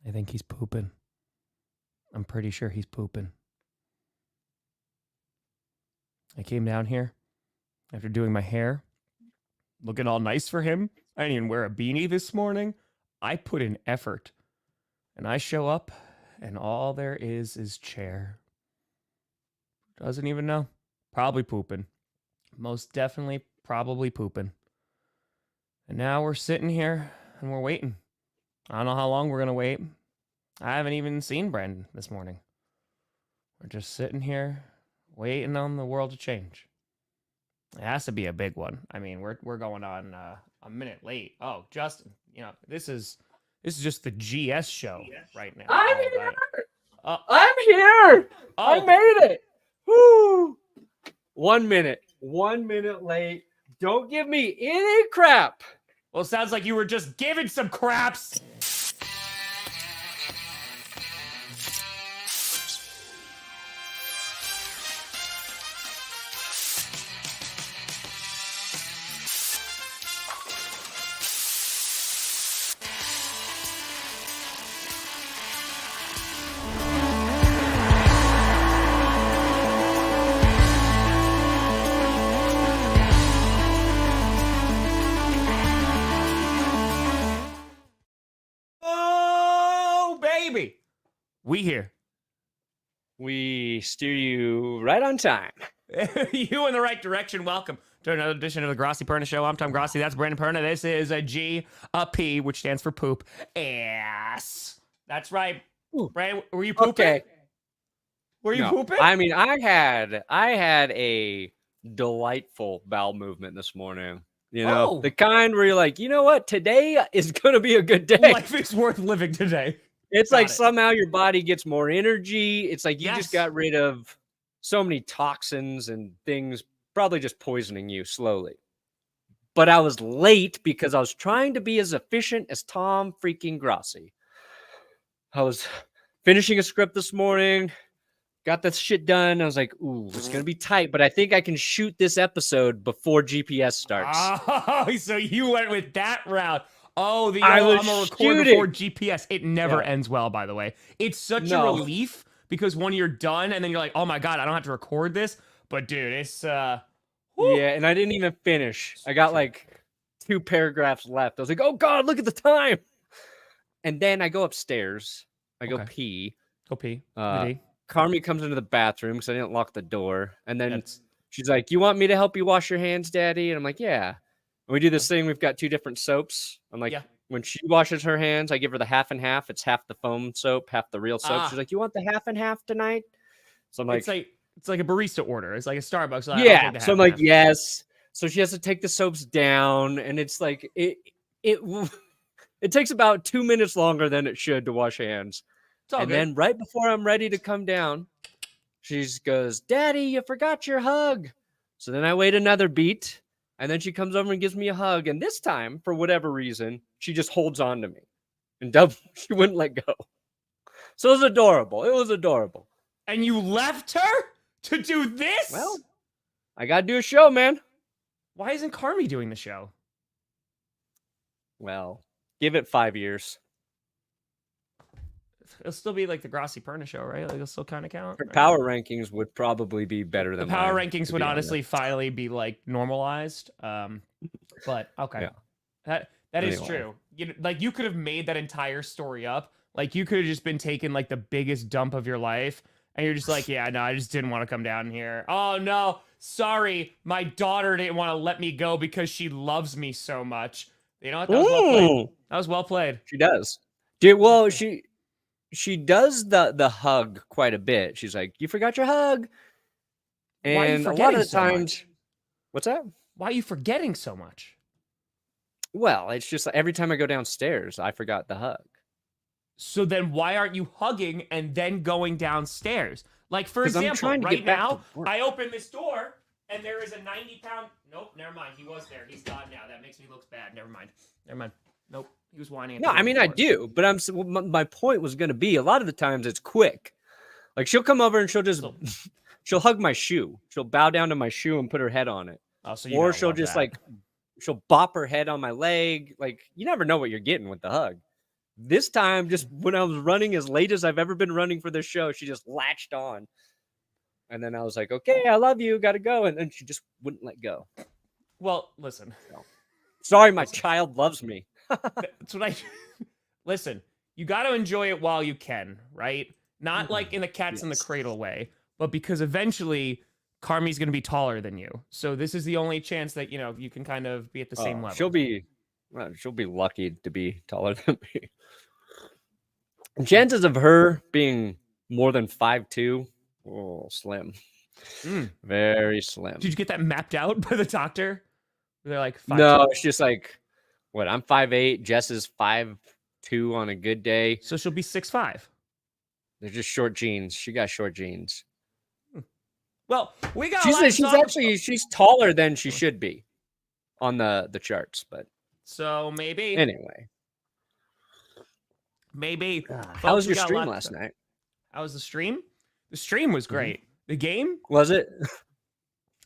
I think he's pooping. I'm pretty sure he's pooping. I came down here after doing my hair, looking all nice for him. I didn't even wear a beanie this morning. I put in effort. And I show up, and all there is chair. Doesn't even know. Probably pooping. Most definitely probably pooping. And now we're sitting here, and we're waiting. I don't know how long we're going to wait. I haven't even seen Brandon this morning. We're just sitting here, waiting on the world to change. It has to be a big one. I mean, we're going on a minute late. Oh, Justin, this is just the GS show right now. I'm here. I'm here. I made it. Woo! 1 minute. 1 minute late. Don't give me any crap. Well, it sounds like you were just giving some craps. We here. We steer you right on time. You in the right direction. Welcome to another edition of the Grossi Perna Show. I'm Tom Grossi. That's Brandon Perna. This is a G, a P, which stands for poop. Ass. That's right. Brandon, were you pooping? Okay. Were you pooping? I mean, I had a delightful bowel movement this morning. The kind where you're like, you know what? Today is going to be a good day. Life is worth living today. It's somehow your body gets more energy. It's like you just got rid of so many toxins and things, probably just poisoning you slowly. But I was late because I was trying to be as efficient as Tom freaking Grossi. I was finishing a script this morning, got this shit done. I was like, ooh, it's going to be tight, but I think I can shoot this episode before GPS starts. Oh, so you went with that route. Oh, I'm going to record before GPS. It never ends well, by the way. It's such a relief because when you're done and then you're like, oh my God, I don't have to record this. But dude, it's... Yeah, and I didn't even finish. I got like 2 paragraphs left. I was like, oh God, look at the time. And then I go upstairs. I go pee. Go pee. Carmi comes into the bathroom because I didn't lock the door. And then she's like, you want me to help you wash your hands, Daddy? And I'm like, yeah. And we do this thing. We've got 2 different soaps. I'm like, when she washes her hands, I give her the half and half. It's half the foam soap, half the real soap. She's like, you want the half and half tonight? So I'm like, it's like a barista order. It's like a Starbucks. So so I'm like, yes. So she has to take the soaps down, and it's like it takes about 2 minutes longer than it should to wash hands. And then right before I'm ready to come down, she goes, Daddy, you forgot your hug. So then I wait another beat. And then she comes over and gives me a hug. And this time, for whatever reason, she just holds on to me. And she wouldn't let go. So it was adorable. It was adorable. And you left her to do this? Well, I got to do a show, man. Why isn't Carmi doing the show? Well, give it 5 years. It'll still be like the Grossi Perna Show, right? Like it'll still kind of count. Her power rankings would probably be better than the power rankings would honestly finally be like normalized. But okay, that is true. You could have made that entire story up. Like you could have just been taking like the biggest dump of your life, and you're just like, yeah, no, I just didn't want to come down here. Oh no, sorry, my daughter didn't want to let me go because she loves me so much. You know what? That was well played. That was well played. She does. Dude, well, she does the hug quite a bit. She's like, you forgot your hug. And a lot of the times, what's that? Why are you forgetting so much? Well, it's just like every time I go downstairs, I forgot the hug. So then why aren't you hugging and then going downstairs? Like, for example, right now, I open this door and there is a 90-pound... Nope, never mind. He was there. He's gone now. That makes me look bad. Never mind. Nope. He was whining. No, I mean, I do. But my point was going to be a lot of the times it's quick. Like, she'll come over and she'll hug my shoe. She'll bow down to my shoe and put her head on it. Oh, so or she'll just she'll bop her head on my leg. Like, you never know what you're getting with the hug. This time, just when I was running as late as I've ever been running for this show, she just latched on. And then I was like, okay, I love you, gotta go. And then she just wouldn't let go. Well, listen. So, sorry, my child loves me. That's what I listen. You got to enjoy it while you can, right? Not like in the cats in the cradle way, but because eventually Carmi's going to be taller than you. So this is the only chance that, you know, you can kind of be at the same level. She'll be lucky to be taller than me. Chances of her being more than 5'2", slim. Very slim. Did you get that mapped out by the doctor? They're like 5'2"? No, it's just like, what, I'm 5'8", Jess is 5'2" on a good day. So she'll be 6'5". They're just short jeans. She got short jeans. Well, we got. She's taller than she should be on the charts, but so maybe anyway. Maybe. How was your stream last night? How was the stream? The stream was great. The game? Was it?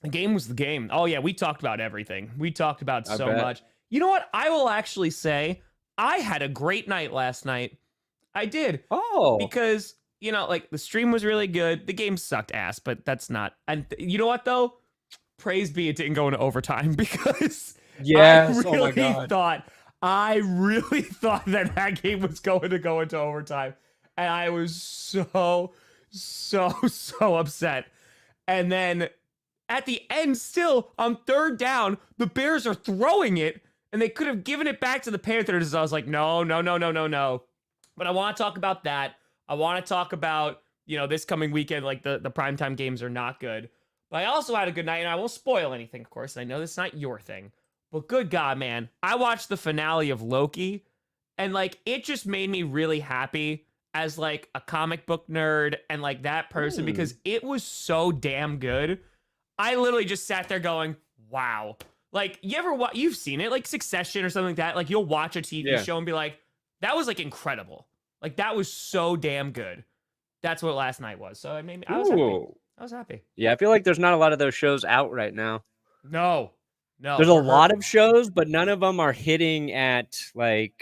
The game was the game. Oh, yeah. We talked about everything. We talked about so much. You know what? I will actually say I had a great night last night. I did. Oh. Because, you know, like the stream was really good. The game sucked ass, but that's not. And you know what, though? Praise be it didn't go into overtime because I really thought that game was going to go into overtime. And I was so upset. And then at the end, still on third down, the Bears are throwing it and they could have given it back to the Panthers. I was like, no. But I want to talk about that. I want to talk about, you know, this coming weekend, like the primetime games are not good. But I also had a good night, and I won't spoil anything, of course. I know that's not your thing. But good God, man. I watched the finale of Loki, and, like, it just made me really happy as, like, a comic book nerd and, like, that person because it was so damn good. I literally just sat there going, wow. Like, you've seen it, like Succession or something like that. Like, you'll watch a TV show and be like, that was, like, incredible. Like, that was so damn good. That's what last night was. So, I mean, I was happy. Yeah, I feel like there's not a lot of those shows out right now. No. There's a lot of shows, but none of them are hitting at like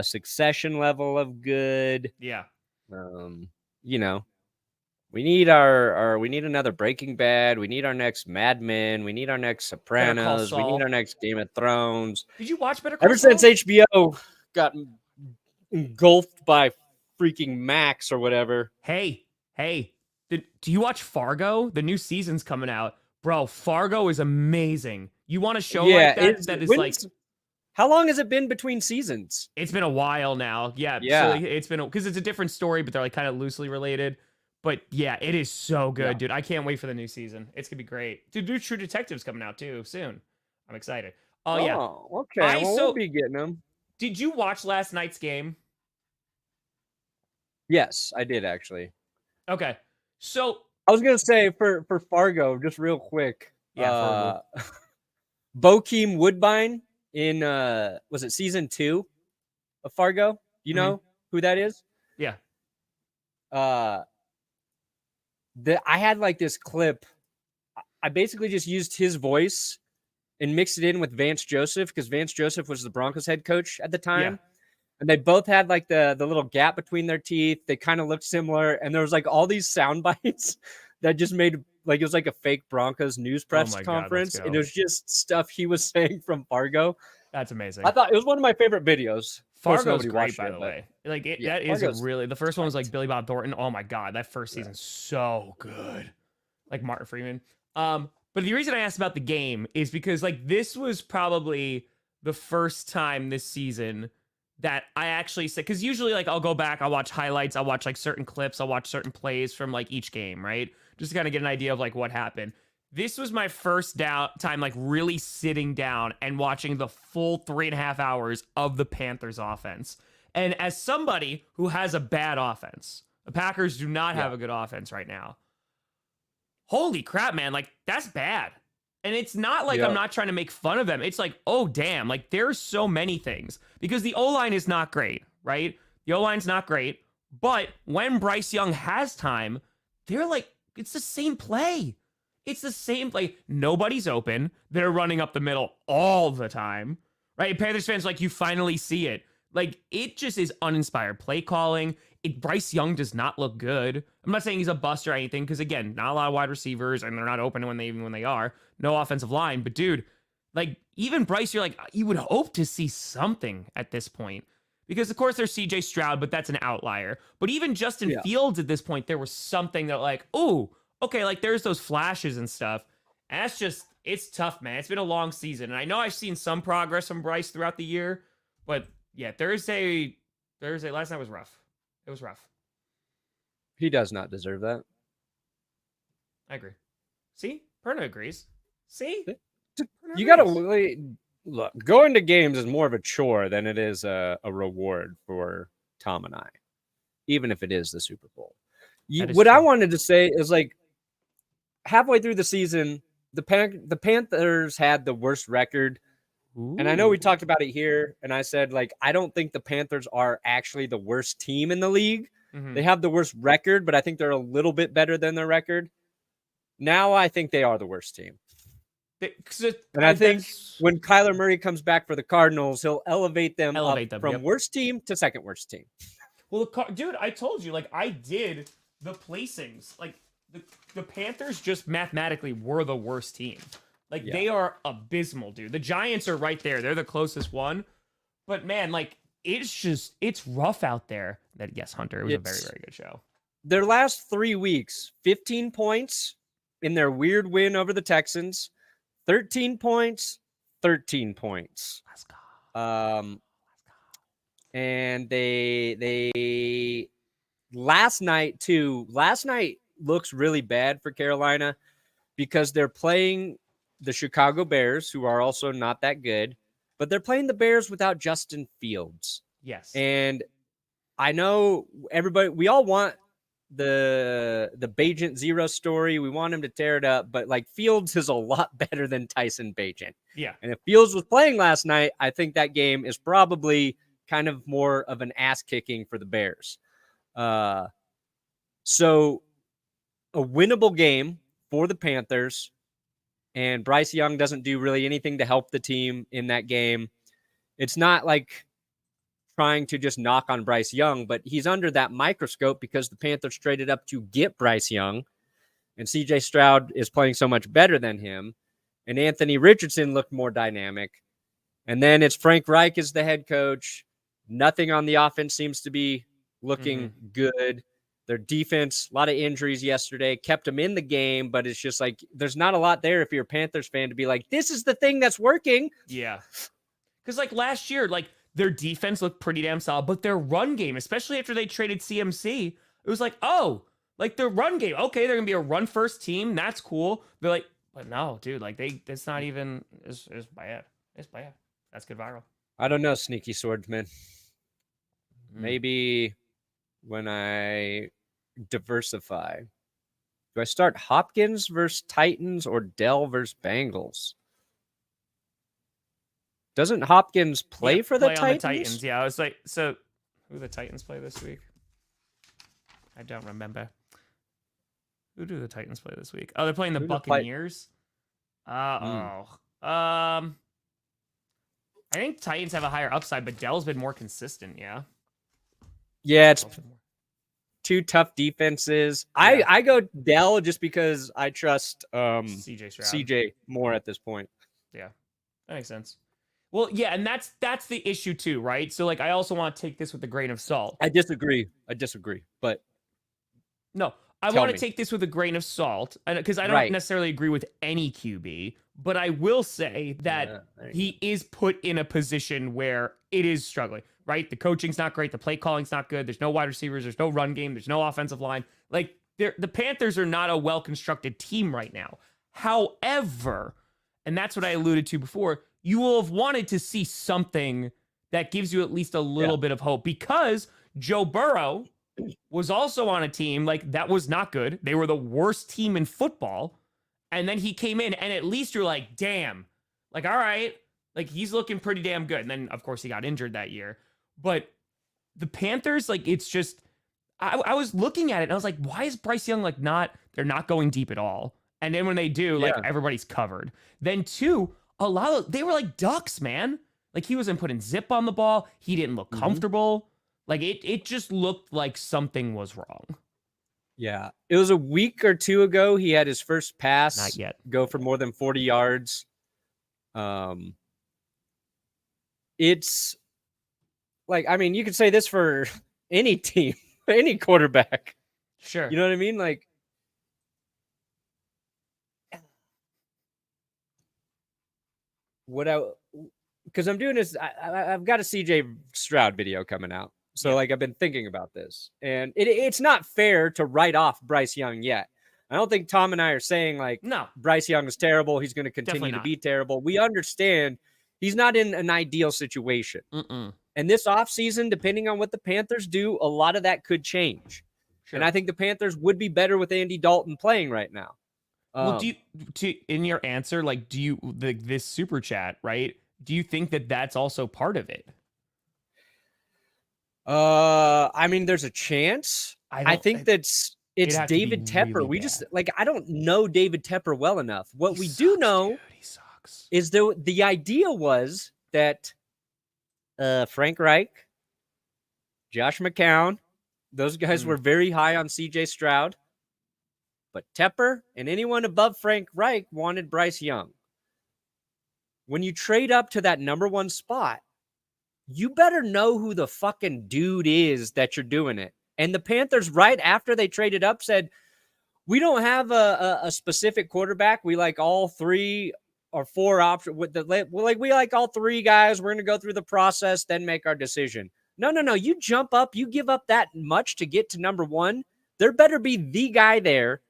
Succession level of good. Yeah. You know, we need we need another Breaking Bad. We need our next Mad Men. We need our next Sopranos. We need our next Game of Thrones. Did you watch Better Call Saul? Ever since HBO got engulfed by freaking Max or whatever. Hey. Do you watch Fargo? The new season's coming out. Bro, Fargo is amazing. You want a show like that is like... How long has it been between seasons? It's been a while now. Yeah. So it's been... Because it's a different story, but they're like kind of loosely related. But yeah, it is so good, dude. I can't wait for the new season. It's going to be great. Dude, True Detective's coming out too soon. I'm excited. Yeah. Okay. We'll be getting them. Did you watch last night's game? Yes, I did actually. Okay. So I was gonna say for Fargo, just real quick. Yeah. Bokeem Woodbine in was it season 2 of Fargo? You know who that is? Yeah. I had like this clip. I basically just used his voice and mixed it in with Vance Joseph because Vance Joseph was the Broncos head coach at the time. Yeah. And they both had like the little gap between their teeth. They kind of looked similar. And there was like all these sound bites that just made like, it was like a fake Broncos news press conference. And it was just stuff he was saying from Fargo. That's amazing. I thought it was one of my favorite videos. Fargo's great, by the way. Like that is really, the first one was like Billy Bob Thornton. Oh my God. That first season's so good. Like Martin Freeman. But the reason I asked about the game is because like, this was probably the first time this season that I actually said, because usually like I'll go back, I'll watch highlights, I'll watch like certain clips, I'll watch certain plays from like each game, right? Just to kind of get an idea of like what happened. This was my first time like really sitting down and watching the full 3.5 hours of the Panthers offense. And as somebody who has a bad offense, the Packers do not have a good offense right now. Holy crap, man. Like that's bad. And it's not like I'm not trying to make fun of them. It's like, oh, damn. Like, there's so many things. Because the O-line is not great, right? The O-line's not great. But when Bryce Young has time, they're like, it's the same play. It's the same play. Nobody's open. They're running up the middle all the time, right? Panthers fans, like, you finally see it. Like, it just is uninspired play calling. Bryce Young does not look good. I'm not saying he's a bust or anything, because again, not a lot of wide receivers, and they're not open when they are. No offensive line. But dude, like, even Bryce, you're like, you would hope to see something at this point. Because of course there's CJ Stroud, but that's an outlier. But even Justin Fields at this point, there was something that like, oh, okay, like there's those flashes and stuff. And that's just, it's tough, man. It's been a long season. And I know I've seen some progress from Bryce throughout the year, but yeah, Thursday last night was rough. It was rough. He does not deserve that. I agree. See? Perna agrees. See? You got to look, going to games is more of a chore than it is a reward for Tom and I, even if it is the Super Bowl. What true. I wanted to say is, like, halfway through the season, the Panthers had the worst record. Ooh. And I know we talked about it here, and I said, like, I don't think the Panthers are actually the worst team in the league. Mm-hmm. They have the worst record, but I think they're a little bit better than their record. Now I think they are the worst team. And I think when Kyler Murray comes back for the Cardinals, he'll elevate them from worst team to second worst team. Well, dude, I told you, like, I did the placings. Like, the Panthers just mathematically were the worst team. Like, they are abysmal, dude. The Giants are right there. They're the closest one. But, man, like, it's rough out there. Yes, Hunter, it was a very, very good show. Their last 3 weeks, 15 points in their weird win over the Texans, 13 points, 13 points. Let's go. And they last night looks really bad for Carolina because they're playing the Chicago Bears, who are also not that good, but they're playing the Bears without Justin Fields. Yes. And I know we all want the Bagent Zero story. We want him to tear it up, but like Fields is a lot better than Tyson Bagent. Yeah. And if Fields was playing last night, I think that game is probably kind of more of an ass kicking for the Bears. So a winnable game for the Panthers, and Bryce Young doesn't do really anything to help the team in that game. It's not like trying to just knock on Bryce Young, but he's under that microscope because the Panthers traded up to get Bryce Young, and CJ Stroud is playing so much better than him, and Anthony Richardson looked more dynamic. And then it's Frank Reich as the head coach. Nothing on the offense seems to be looking good. Their defense, a lot of injuries yesterday, kept them in the game, but it's just like there's not a lot there if you're a Panthers fan to be like, this is the thing that's working. Yeah. Because like last year, like their defense looked pretty damn solid, but their run game, especially after they traded CMC, it was like, oh, like their run game. Okay, they're going to be a run-first team. That's cool. They're like, but no, dude, like it's not even, it's bad. It's bad. That's good viral. I don't know, sneaky swordsman. Maybe when I diversify, do I start Hopkins versus Titans or Dell versus Bengals? Doesn't Hopkins play for the Titans? Yeah, I was like, so who do the Titans play this week? I don't remember. Who do the Titans play this week? Oh, they're playing the Buccaneers. I think Titans have a higher upside, but Dell's been more consistent. Yeah. Yeah, it's two tough defenses. Yeah. I go Dell just because I trust CJ more at this point. Yeah, that makes sense. Well, yeah, and that's the issue too, right? So like, I also want to take this with a grain of salt. I disagree, but no, I want to take this with a grain of salt because I don't necessarily agree with any QB, but I will say that he is put in a position where it is struggling, right? The coaching's not great. The play calling's not good. There's no wide receivers. There's no run game. There's no offensive line. Like the Panthers are not a well-constructed team right now. However, and that's what I alluded to before, you will have wanted to see something that gives you at least a little bit of hope because Joe Burrow was also on a team like that was not good. They were the worst team in football. And then he came in and at least you're like, damn, like, all right, like he's looking pretty damn good. And then of course he got injured that year, but the Panthers, like, it's just, I was looking at it and I was like, why is Bryce Young like they're not going deep at all. And then when they do, like everybody's covered. Then two, they were like ducks, man. Like, he wasn't putting zip on the ball. He didn't look comfortable. Like, it just looked like something was wrong. Yeah. It was a week or two ago. He had his first pass Not yet. go for more than 40 yards. It's like, I mean, you could say this for any team, any quarterback. Sure. You know what I mean? Like, because I'm doing this, I've got a CJ Stroud video coming out. So, like, I've been thinking about this. And it's not fair to write off Bryce Young yet. I don't think Tom and I are saying, like, No, Bryce Young is terrible. He's going to continue to be terrible. We understand he's not in an ideal situation. And this offseason, depending on what the Panthers do, a lot of that could change. Sure. And I think the Panthers would be better with Andy Dalton playing right now. Well, in your answer, like, this super chat, right? Do you think that that's also part of it? I mean, there's a chance. I think it's David Tepper. Really we just, like, I don't know David Tepper well enough. What we do know is the idea was that Frank Reich, Josh McCown, those guys were very high on CJ Stroud. But Tepper and anyone above Frank Reich wanted Bryce Young. When you trade up to that number one spot, you better know who the fucking dude is that you're doing it. And the Panthers, right after they traded up, said, we don't have a specific quarterback. We like all 3 or 4 options. We like all 3 guys. We're going to go through the process, then make our decision. No. You jump up. You give up that much to get to number one. There better be the guy there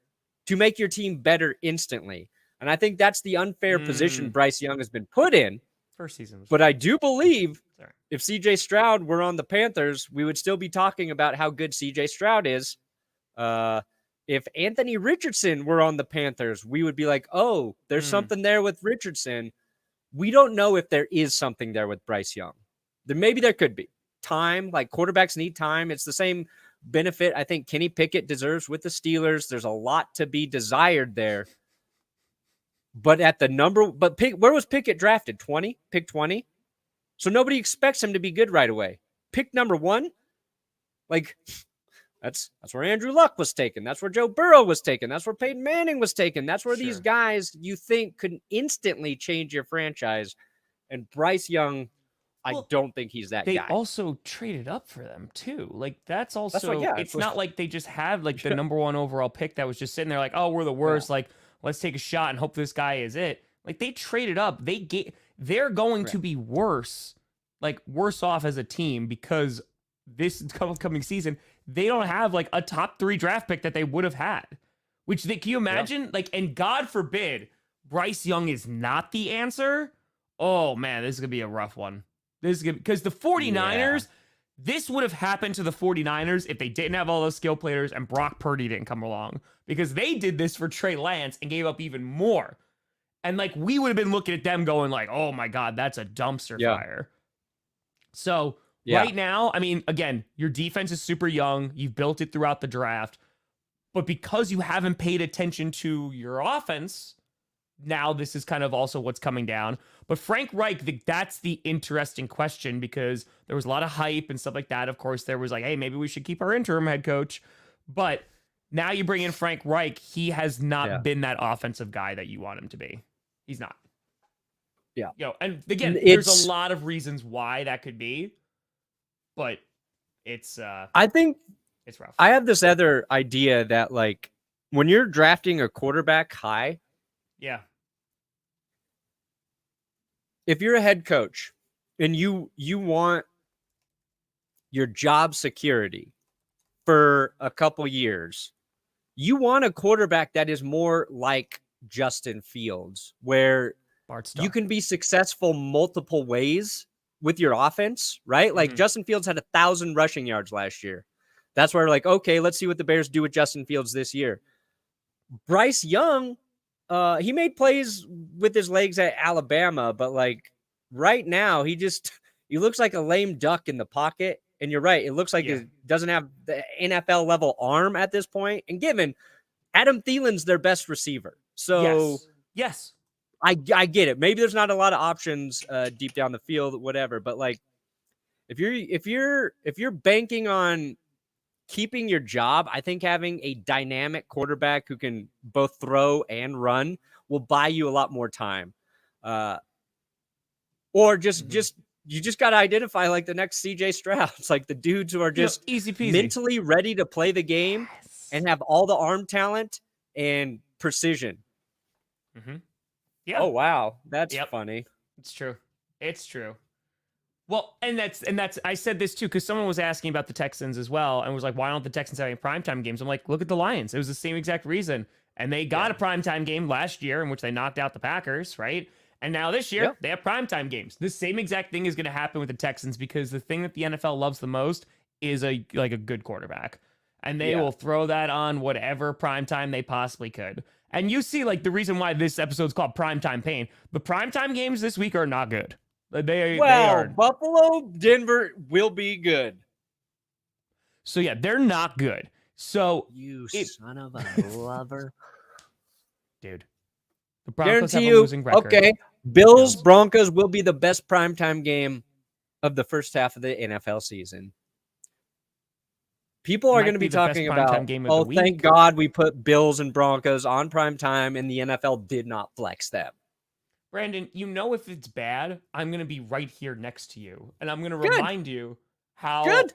to make your team better instantly. And I think that's the unfair position Bryce Young has been put in. First season. But I do believe if CJ Stroud were on the Panthers, we would still be talking about how good CJ Stroud is. If Anthony Richardson were on the Panthers, we would be like, oh, there's something there with Richardson. We don't know if there is something there with Bryce Young. Maybe there could be. Time, like, quarterbacks need time. It's the same benefit I think Kenny Pickett deserves with the Steelers. There's a lot to be desired there. But at the where was Pickett drafted? 20? Pick 20? So nobody expects him to be good right away. Pick number 1? Like, that's where Andrew Luck was taken. That's where Joe Burrow was taken. That's where Peyton Manning was taken. That's where these guys you think could instantly change your franchise. And Bryce Young, I don't think he's that guy. They also traded up for them too. Like, that's also, it's not like they just have like the number 1 overall pick that was just sitting there like, oh, we're the worst. Like, let's take a shot and hope this guy is it. Like, they traded up. They're going to be worse off as a team because this coming season, they don't have like a top 3 draft pick that they would have had. Can you imagine? Like, and God forbid Bryce Young is not the answer. Oh man, this is gonna be a rough one. Because the 49ers, this would have happened to the 49ers if they didn't have all those skill players and Brock Purdy didn't come along. Because they did this for Trey Lance and gave up even more. And like, we would have been looking at them going like, oh my God, that's a dumpster fire. So right now, I mean, again, your defense is super young. You've built it throughout the draft. But because you haven't paid attention to your offense, now this is kind of also what's coming down. But Frank Reich, that's the interesting question because there was a lot of hype and stuff like that. Of course, there was like, hey, maybe we should keep our interim head coach. But now you bring in Frank Reich. He has not been that offensive guy that you want him to be. He's not. Yeah. And again, there's a lot of reasons why that could be. But it's I think it's rough. I have this other idea that, like, when you're drafting a quarterback high, if you're a head coach and you want your job security for a couple years, you want a quarterback that is more like Justin Fields, where you can be successful multiple ways with your offense, right? Like Justin Fields had 1,000 rushing yards last year. That's where, like, okay, let's see what the Bears do with Justin Fields this year. Bryce Young, he made plays with his legs at Alabama, but like right now, he looks like a lame duck in the pocket. And you're right. It looks like he doesn't have the NFL level arm at this point. And given Adam Thielen's their best receiver. So yes. I get it. Maybe there's not a lot of options deep down the field, whatever. But like, if you're banking on keeping your job, I think having a dynamic quarterback who can both throw and run will buy you a lot more time. Or just you just got to identify like the next CJ Stroud. It's like the dudes who are just easy peasy, mentally ready to play the game and have all the arm talent and precision. Yeah. Oh wow, that's funny. It's true. It's true. Well, and that's I said this too because someone was asking about the Texans as well and was like, why don't the Texans have any primetime games? I'm like, look at the Lions. It was the same exact reason. And they got a primetime game last year in which they knocked out the Packers, right? And now this year, they have primetime games. The same exact thing is going to happen with the Texans because the thing that the NFL loves the most is a good quarterback. And they will throw that on whatever primetime they possibly could. And you see, like, the reason why this episode's called Primetime Pain. The primetime games this week are not good. They are. Buffalo, Denver will be good. So, yeah, they're not good. So you son of a lover. Dude. The Broncos Guarantee have a losing record. Okay. Bills, Broncos will be the best primetime game of the first half of the NFL season. People are going to be talking about, thank God we put Bills and Broncos on primetime and the NFL did not flex them. Brandon, if it's bad, I'm going to be right here next to you. And I'm going to remind you how... Good.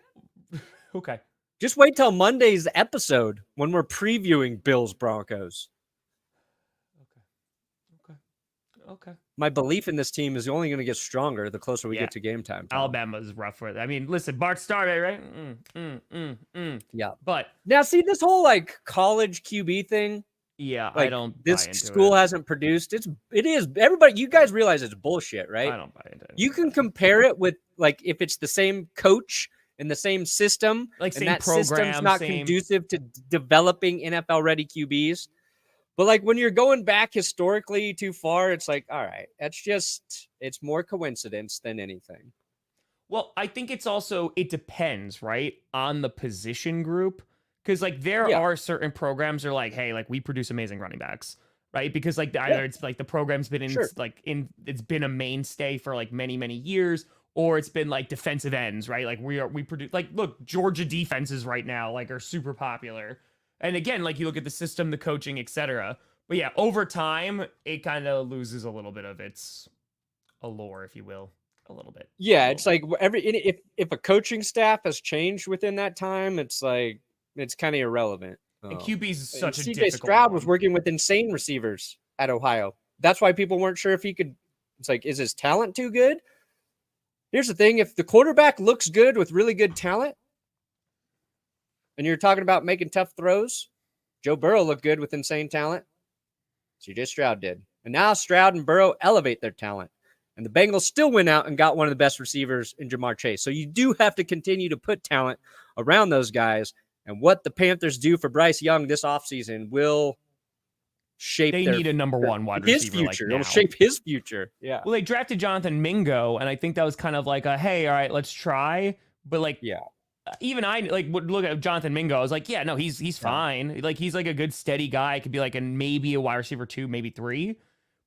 Okay. Just wait till Monday's episode when we're previewing Bills Broncos. Okay. My belief in this team is only going to get stronger the closer we get to game time. Alabama's rough for it. I mean, listen, Bart Starr, right? Yeah. But now see this whole like college QB thing. Yeah, like, I don't. This school hasn't produced. It is. Everybody, you guys realize it's bullshit, right? I don't buy into it. You can compare it with like if it's the same coach and the same system, like and same that program, system's not conducive to developing NFL ready QBs. But like when you're going back historically too far, it's like, all right, it's more coincidence than anything. Well, I think it depends, right, on the position group. Because like there are certain programs that are like, hey, like we produce amazing running backs, right? Because like either it's like the program's been it's been a mainstay for like many, many years, or it's been like defensive ends, right? Like we produce like look, Georgia defenses right now like are super popular. And again, like you look at the system, the coaching, etc. But yeah, over time, it kind of loses a little bit of its allure, if you will, a little bit. Yeah, it's like if a coaching staff has changed within that time, it's like it's kind of irrelevant. And QB's is such a CJ difficult Stroud one. was working with insane receivers at Ohio. That's why people weren't sure if he could. It's like, is his talent too good? Here's the thing: if the quarterback looks good with really good talent. And you're talking about making tough throws. Joe Burrow looked good with insane talent. CJ Stroud did. And now Stroud and Burrow elevate their talent. And the Bengals still went out and got one of the best receivers in Jamar Chase. So you do have to continue to put talent around those guys. And what the Panthers do for Bryce Young this offseason will shape They need a number one wide receiver. His future. Like now. It'll shape his future. Yeah. Well, they drafted Jonathan Mingo, and I think that was kind of like a, hey, all right, let's try. But like, even I like would look at Jonathan Mingo. I was like, yeah, no, he's fine. Like he's like a good steady guy. Could be like maybe a wide receiver 2, maybe 3. Yeah.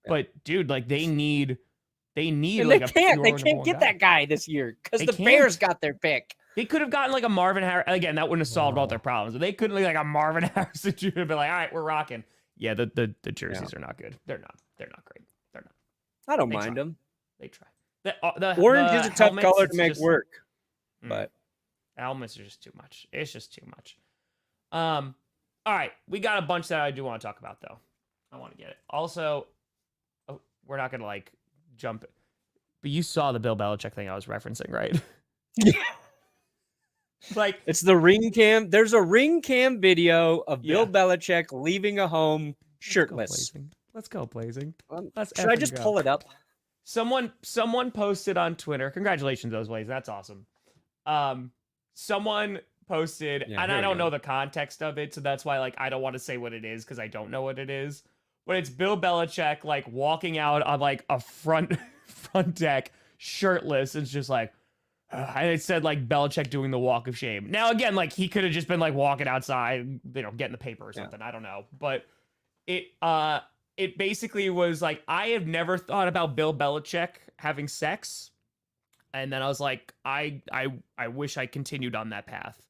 But dude, like they need and like they can't get that guy this year because the Bears got their pick. They could have gotten like a Marvin Harris. Again, that wouldn't have solved all their problems. But they couldn't like a Marvin Harris that you would have been like, all right, we're rocking. Yeah, the jerseys are not good. They're not great. They're not. I don't mind them. They try. The orange is a tough color to make work, but helmets are just too much. It's just too much. All right, we got a bunch that I do want to talk about though. I want to get it. Also, we're not gonna like jump, but you saw the Bill Belichick thing I was referencing, right? Yeah. Like it's the ring cam. There's a ring cam video of Bill Belichick leaving a home shirtless. Let's go blazing. Should I just pull it up? Someone posted on Twitter. Congratulations, those Blaze. That's awesome. Someone posted, and I don't know the context of it, so that's why like I don't want to say what it is because I don't know what it is. But it's Bill Belichick like walking out on like a front deck shirtless. It's just like, and it said like Belichick doing the walk of shame. Now again, like he could have just been like walking outside, getting the paper or something. I don't know, but it it basically was like, I have never thought about Bill Belichick having sex. And then I was like, I wish I continued on that path.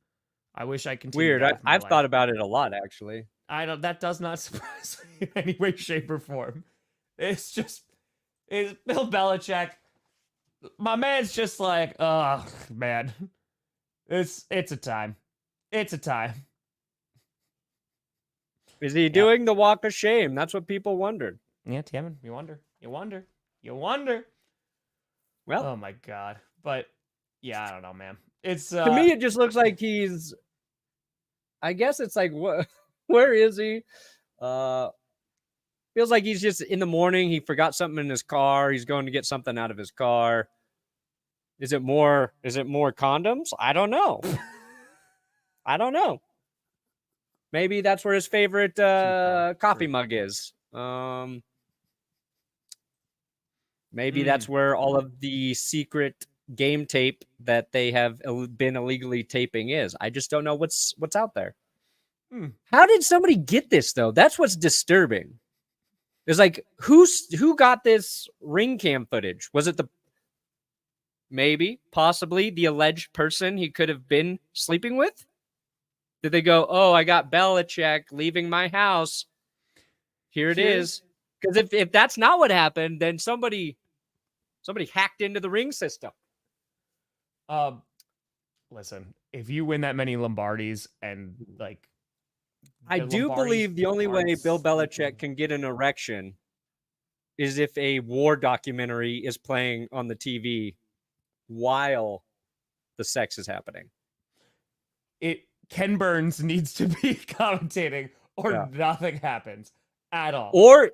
I wish I continued Weird. that with my I've life. thought about it a lot, actually. That does not surprise me in any way, shape, or form. It's Bill Belichick. My man's just like, oh man. It's a time. It's a time. Is he doing the walk of shame? That's what people wondered. Yeah, Tammin, you wonder. You wonder. You wonder. Well, oh my god. But yeah, I don't know, man. It's to me, it just looks like he's. I guess it's like, what? Where is he? Feels like he's just in the morning. He forgot something in his car. He's going to get something out of his car. Is it more condoms? I don't know. I don't know. Maybe that's where his favorite coffee mug is. Maybe that's where all of the secret game tape that they have been illegally taping is. I just don't know what's out there. How did somebody get this, though? That's what's disturbing. It's like, who got this ring cam footage? Was it possibly the alleged person he could have been sleeping with? Did they go, oh, I got Belichick leaving my house. Here it is. Because if that's not what happened, then somebody hacked into the ring system. Listen, if you win that many Lombardis and like, I do believe the only way Bill Belichick can get an erection is if a war documentary is playing on the TV while the sex is happening. Ken Burns needs to be commentating, or nothing happens at all. Or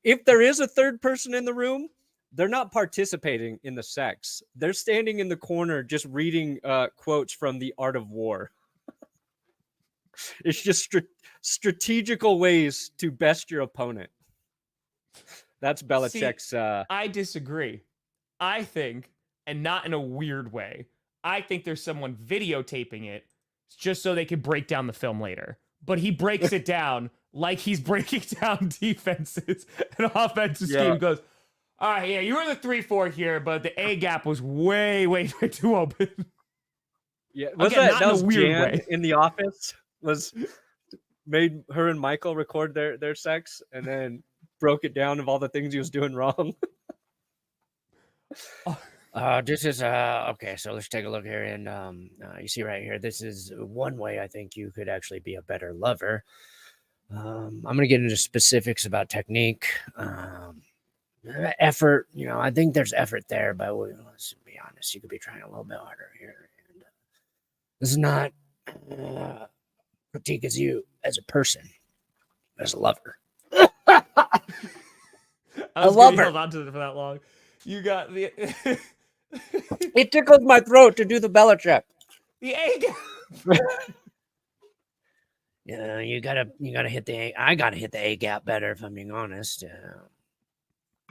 if there is a third person in the room, they're not participating in the sex. They're standing in the corner just reading quotes from The Art of War. It's just strategical ways to best your opponent. That's Belichick's. I disagree. I think, and not in a weird way, I think there's someone videotaping it just so they could break down the film later. But he breaks it down like he's breaking down defenses and offensive scheme. Goes, all right, yeah, you were the 3-4 here, but the A gap was way, way, way too open. Yeah, that was weird Jan way in The Office? Made her and Michael record their sex and then broke it down of all the things he was doing wrong. This is okay. So let's take a look here, and you see right here. This is one way I think you could actually be a better lover. I'm gonna get into specifics about technique, effort. I think there's effort there, but let's be honest. You could be trying a little bit harder here. And this is not critique as you as a person, as a lover. I love her. Hold on to it for that long. You got the. It tickles my throat to do the Belichick. The A gap. You gotta hit the A. I gotta hit the A gap better, if I'm being honest.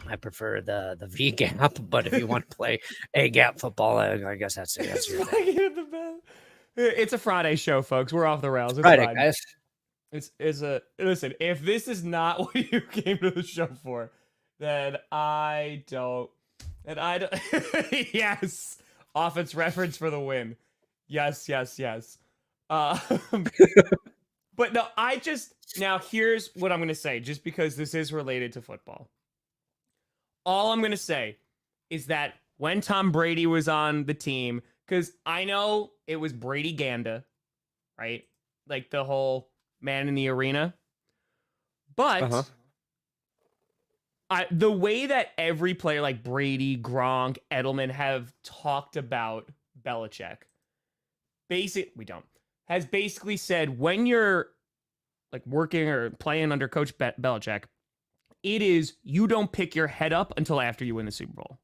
I prefer the V gap, but if you want to play A gap football, I guess that's your thing. It's a Friday show, folks. We're off the rails. It's Friday, fine. guys. Listen. If this is not what you came to the show for, then I don't. Yes, offense reference for the win. Yes. But no, now here's what I'm gonna say. Just because this is related to football, all I'm gonna say is that when Tom Brady was on the team, because I know it was Brady Ganda, right? Like the whole man in the arena. But the way that every player like Brady, Gronk, Edelman have talked about Belichick, has basically said when you're like working or playing under Coach Belichick, it is you don't pick your head up until after you win the Super Bowl.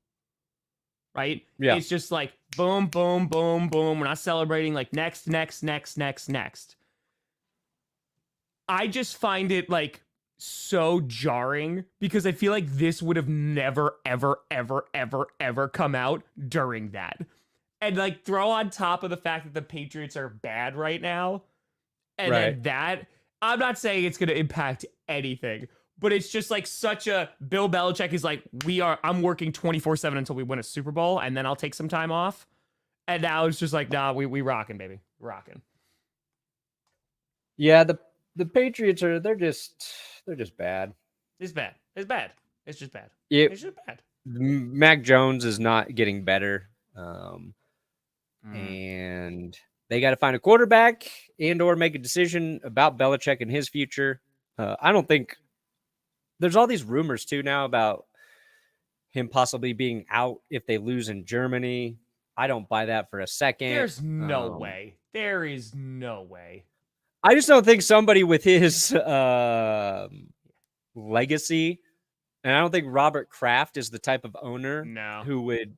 Right? Yeah. It's just like boom, boom, boom, boom. We're not celebrating like next. I just find it like so jarring because I feel like this would have never, ever, ever, ever, ever come out during that. And like throw on top of the fact that the Patriots are bad right now. And then that, I'm not saying it's going to impact anything, But it's just like such a Bill Belichick is like, I'm working 24/7 until we win a Super Bowl, and then I'll take some time off. And now it's just like, nah, we rocking, baby. Rocking. Yeah, the Patriots they're just bad. It's bad. It's bad. It's just bad. Yeah, It's just bad. Mac Jones is not getting better. And they got to find a quarterback and or make a decision about Belichick and his future. I don't think there's all these rumors too now about him possibly being out if they lose in Germany. I don't buy that for a second. There's no way. There is no way. I just don't think somebody with his legacy, and I don't think Robert Kraft is the type of owner who would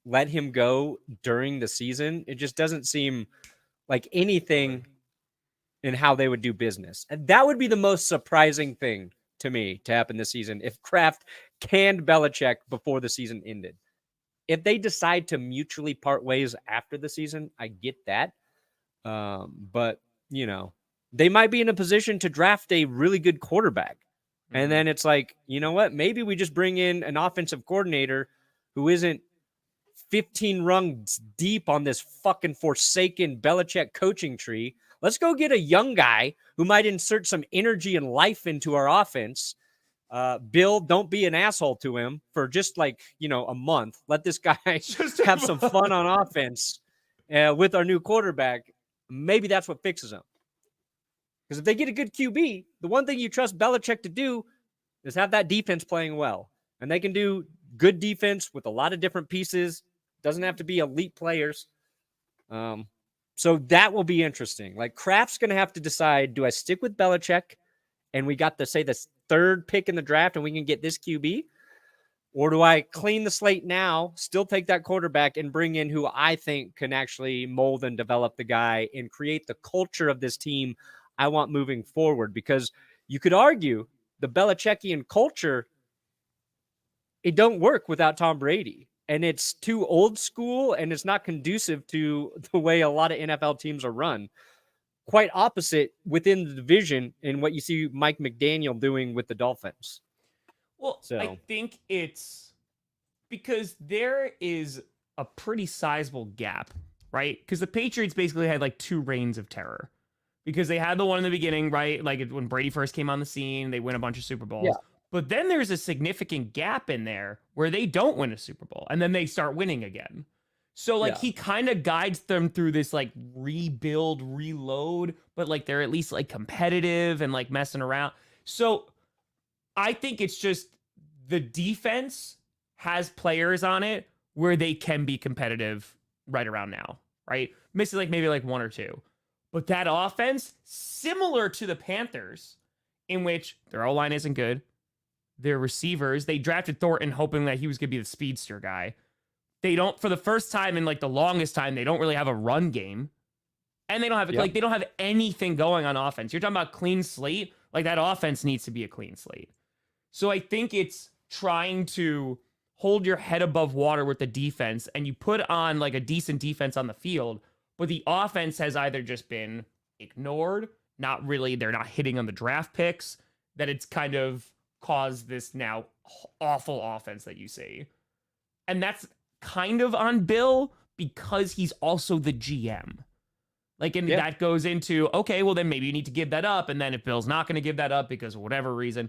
let him go during the season. It just doesn't seem like anything in how they would do business. And that would be the most surprising thing to me to happen this season if Kraft canned Belichick before the season ended. If they decide to mutually part ways after the season, I get that. But, you know, they might be in a position to draft a really good quarterback. And then it's like, you know what? Maybe we just bring in an offensive coordinator who isn't 15 rungs deep on this fucking forsaken Belichick coaching tree. Let's go get a young guy who might insert some energy and life into our offense. Bill, don't be an asshole to him for just like, you know, a month. Let this guy just have some fun on offense with our new quarterback. Maybe that's what fixes him. Because if they get a good QB, the one thing you trust Belichick to do is have that defense playing well. And they can do good defense with a lot of different pieces. Doesn't have to be elite players. So that will be interesting. Like Kraft's going to have to decide, do I stick with Belichick and we got the third pick in the draft and we can get this QB? Or do I clean the slate now, still take that quarterback and bring in who I think can actually mold and develop the guy and create the culture of this team I want moving forward? Because you could argue the Belichickian culture, it don't work without Tom Brady. And it's too old school and it's not conducive to the way a lot of NFL teams are run. Quite opposite within the division in what you see Mike McDaniel doing with the Dolphins. Well, I think it's because there is a pretty sizable gap, right? Because the Patriots basically had like two reigns of terror. Because they had the one in the beginning, right? Like when Brady first came on the scene, they win a bunch of Super Bowls. Yeah. But then there's a significant gap in there where they don't win a Super Bowl. And then they start winning again. So like he kind of guides them through this like rebuild, reload. But like they're at least like competitive and like messing around. So I think it's just the defense has players on it where they can be competitive right around now, right? Missing like maybe like one or two. But that offense, similar to the Panthers, in which their O-line isn't good. Their receivers, they drafted Thornton hoping that he was going to be the speedster guy. They don't, for the first time in like the longest time, they don't really have a run game. And they don't have like they don't have anything going on offense. You're talking about clean slate. Like that offense needs to be a clean slate. So I think it's trying to hold your head above water with the defense, and you put on like a decent defense on the field. But the offense has either just been ignored, not really, they're not hitting on the draft picks, that it's kind of caused this now awful offense that you see. And that's kind of on Bill because he's also the GM. Like, and that goes into, okay, well then maybe you need to give that up. And then if Bill's not going to give that up because of whatever reason.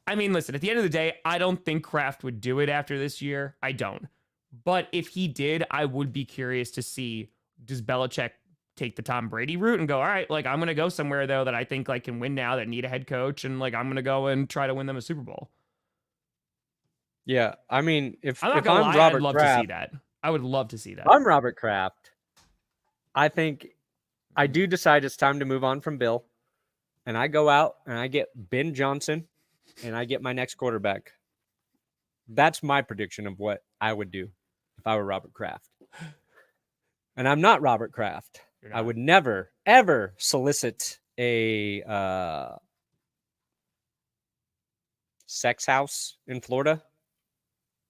I mean, listen, at the end of the day, I don't think Kraft would do it after this year. I don't. But if he did, I would be curious to see, does Belichick take the Tom Brady route and go, all right, like I'm going to go somewhere though that I think like can win now, that need a head coach, and like I'm going to go and try to win them a Super Bowl. Yeah, I mean, if I'm Robert I'd love Kraft, to see that. I would love to see that. I'm Robert Kraft. I think I do decide it's time to move on from Bill, and I go out and I get Ben Johnson, and I get my next quarterback. That's my prediction of what I would do if I were Robert Kraft. And I'm not Robert Kraft. I would never, ever solicit a sex house in Florida.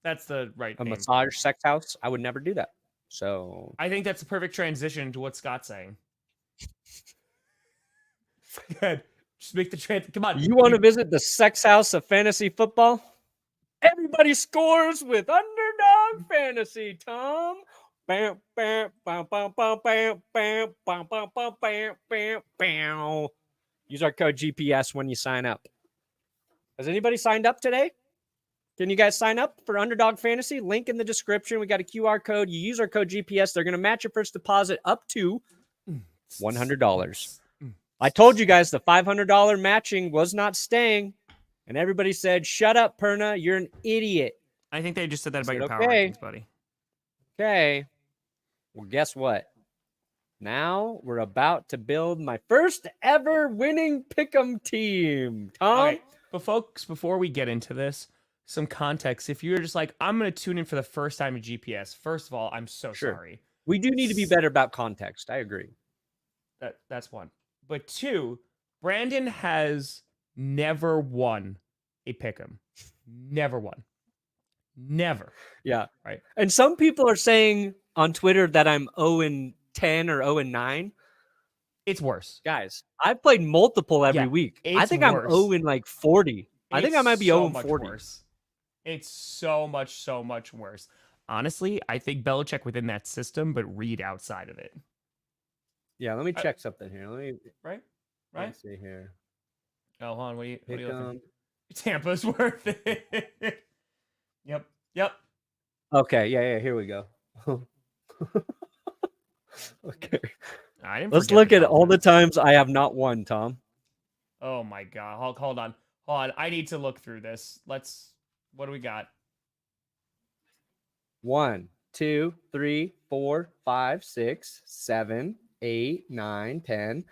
That's the right name. Massage sex house. I would never do that. So I think that's a perfect transition to what Scott's saying. Good. Just make the transfer. Come on. You want to visit the sex house of fantasy football? Everybody scores with Underdog Fantasy, Tom. Bam, bam, bam, bam, bam, bam, bam, bam, bam, bam, bam, bam, bam. Use our code GPS when you sign up. Has anybody signed up today? Can you guys sign up for Underdog Fantasy? Link in the description. We got a QR code. You use our code GPS. They're going to match your first deposit up to $100. I told you guys the $500 matching was not staying. And everybody said, shut up, Perna. You're an idiot. I think they just said that about your power okay. rankings, buddy. Okay. Well, guess what? Now we're about to build my first ever winning pick'em team. Tom? Okay. But folks, before we get into this, some context. If you're just like, I'm going to tune in for the first time in GPS, first of all, I'm so sorry. We do need to be better about context. I agree. That's one. But two, Brandon has never won a pick'em. Never won. Never. Yeah. Right. And some people are saying on Twitter that I'm 0-10 or 0-9. It's worse. Guys, I've played multiple every week. I think worse. I'm 0-40. I think I might be 0-40. Worse. It's so much worse. Honestly, I think Belichick within that system, but Reed outside of it. Yeah, let me check something here. Right? Let's see here. Oh, hold on. What do you looking? Tampa's Tampa's worth it. Yep. Okay, yeah, here we go. Okay. Let's look at all the times I have not won, Tom. Oh my God. Hold on. I need to look through this. What do we got? 1, 2, 3, 4, 5, 6, 7, 8, 9, 10,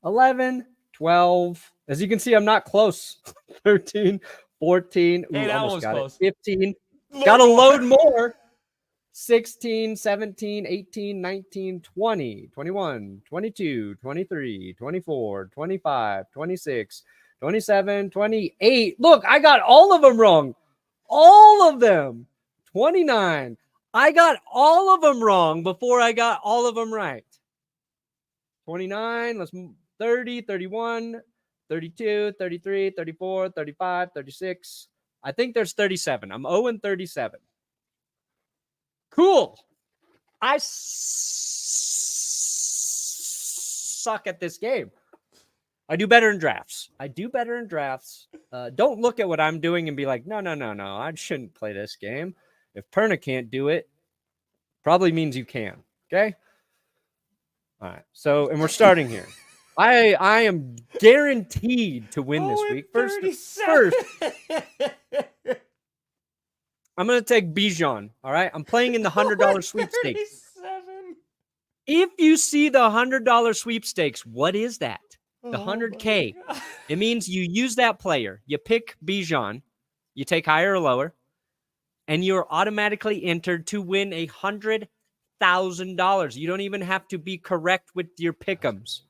11, 12. As you can see, I'm not close. 13, 14. Ooh, Hey, that almost was got close. it. 15. Gotta load more. 16, 17, 18, 19, 20, 21, 22, 23, 24, 25, 26, 27, 28. Look, I got all of them wrong. All of them. 29. I got all of them wrong before I got all of them right. 29, 30, 31, 32, 33, 34, 35, 36. I think there's 37. I'm 0-37. Cool. I suck at this game. I do better in drafts. Don't look at what I'm doing and be like, no. I shouldn't play this game. If Perna can't do it, probably means you can. Okay? All right. So, and we're starting here. I am guaranteed to win this week. First, I'm going to take Bijan. All right. I'm playing in the $100 sweepstakes. If you see the $100 sweepstakes, what is that? The 100K. It means you use that player. You pick Bijan. You take higher or lower. And you're automatically entered to win $100,000. You don't even have to be correct with your pick'ems.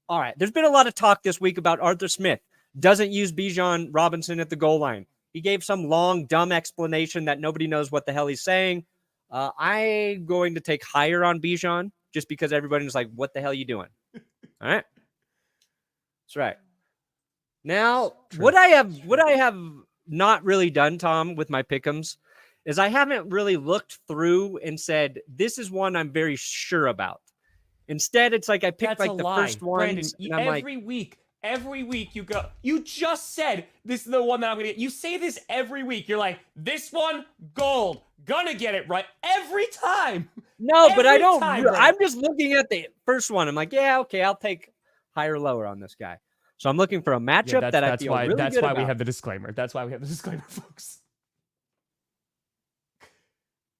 All right. There's been a lot of talk this week about Arthur Smith. Doesn't use Bijan Robinson at the goal line. He gave some long, dumb explanation that nobody knows what the hell he's saying. I'm going to take higher on Bijan just because everybody's like, what the hell are you doing? All right. That's right. Now, what I have not really done, Tom, with my pick'ems is I haven't really looked through and said, this is one I'm very sure about. Instead, it's like I picked the first one. Brandon, every week you go, you just said this is the one that I'm going to get. You say this every week. You're like, this one, gold. Gonna get it right every time. No, but I don't. I'm just looking at the first one. I'm like, yeah, okay, I'll take higher or lower on this guy. So I'm looking for a matchup that I feel really good about. That's why we have the disclaimer. Folks.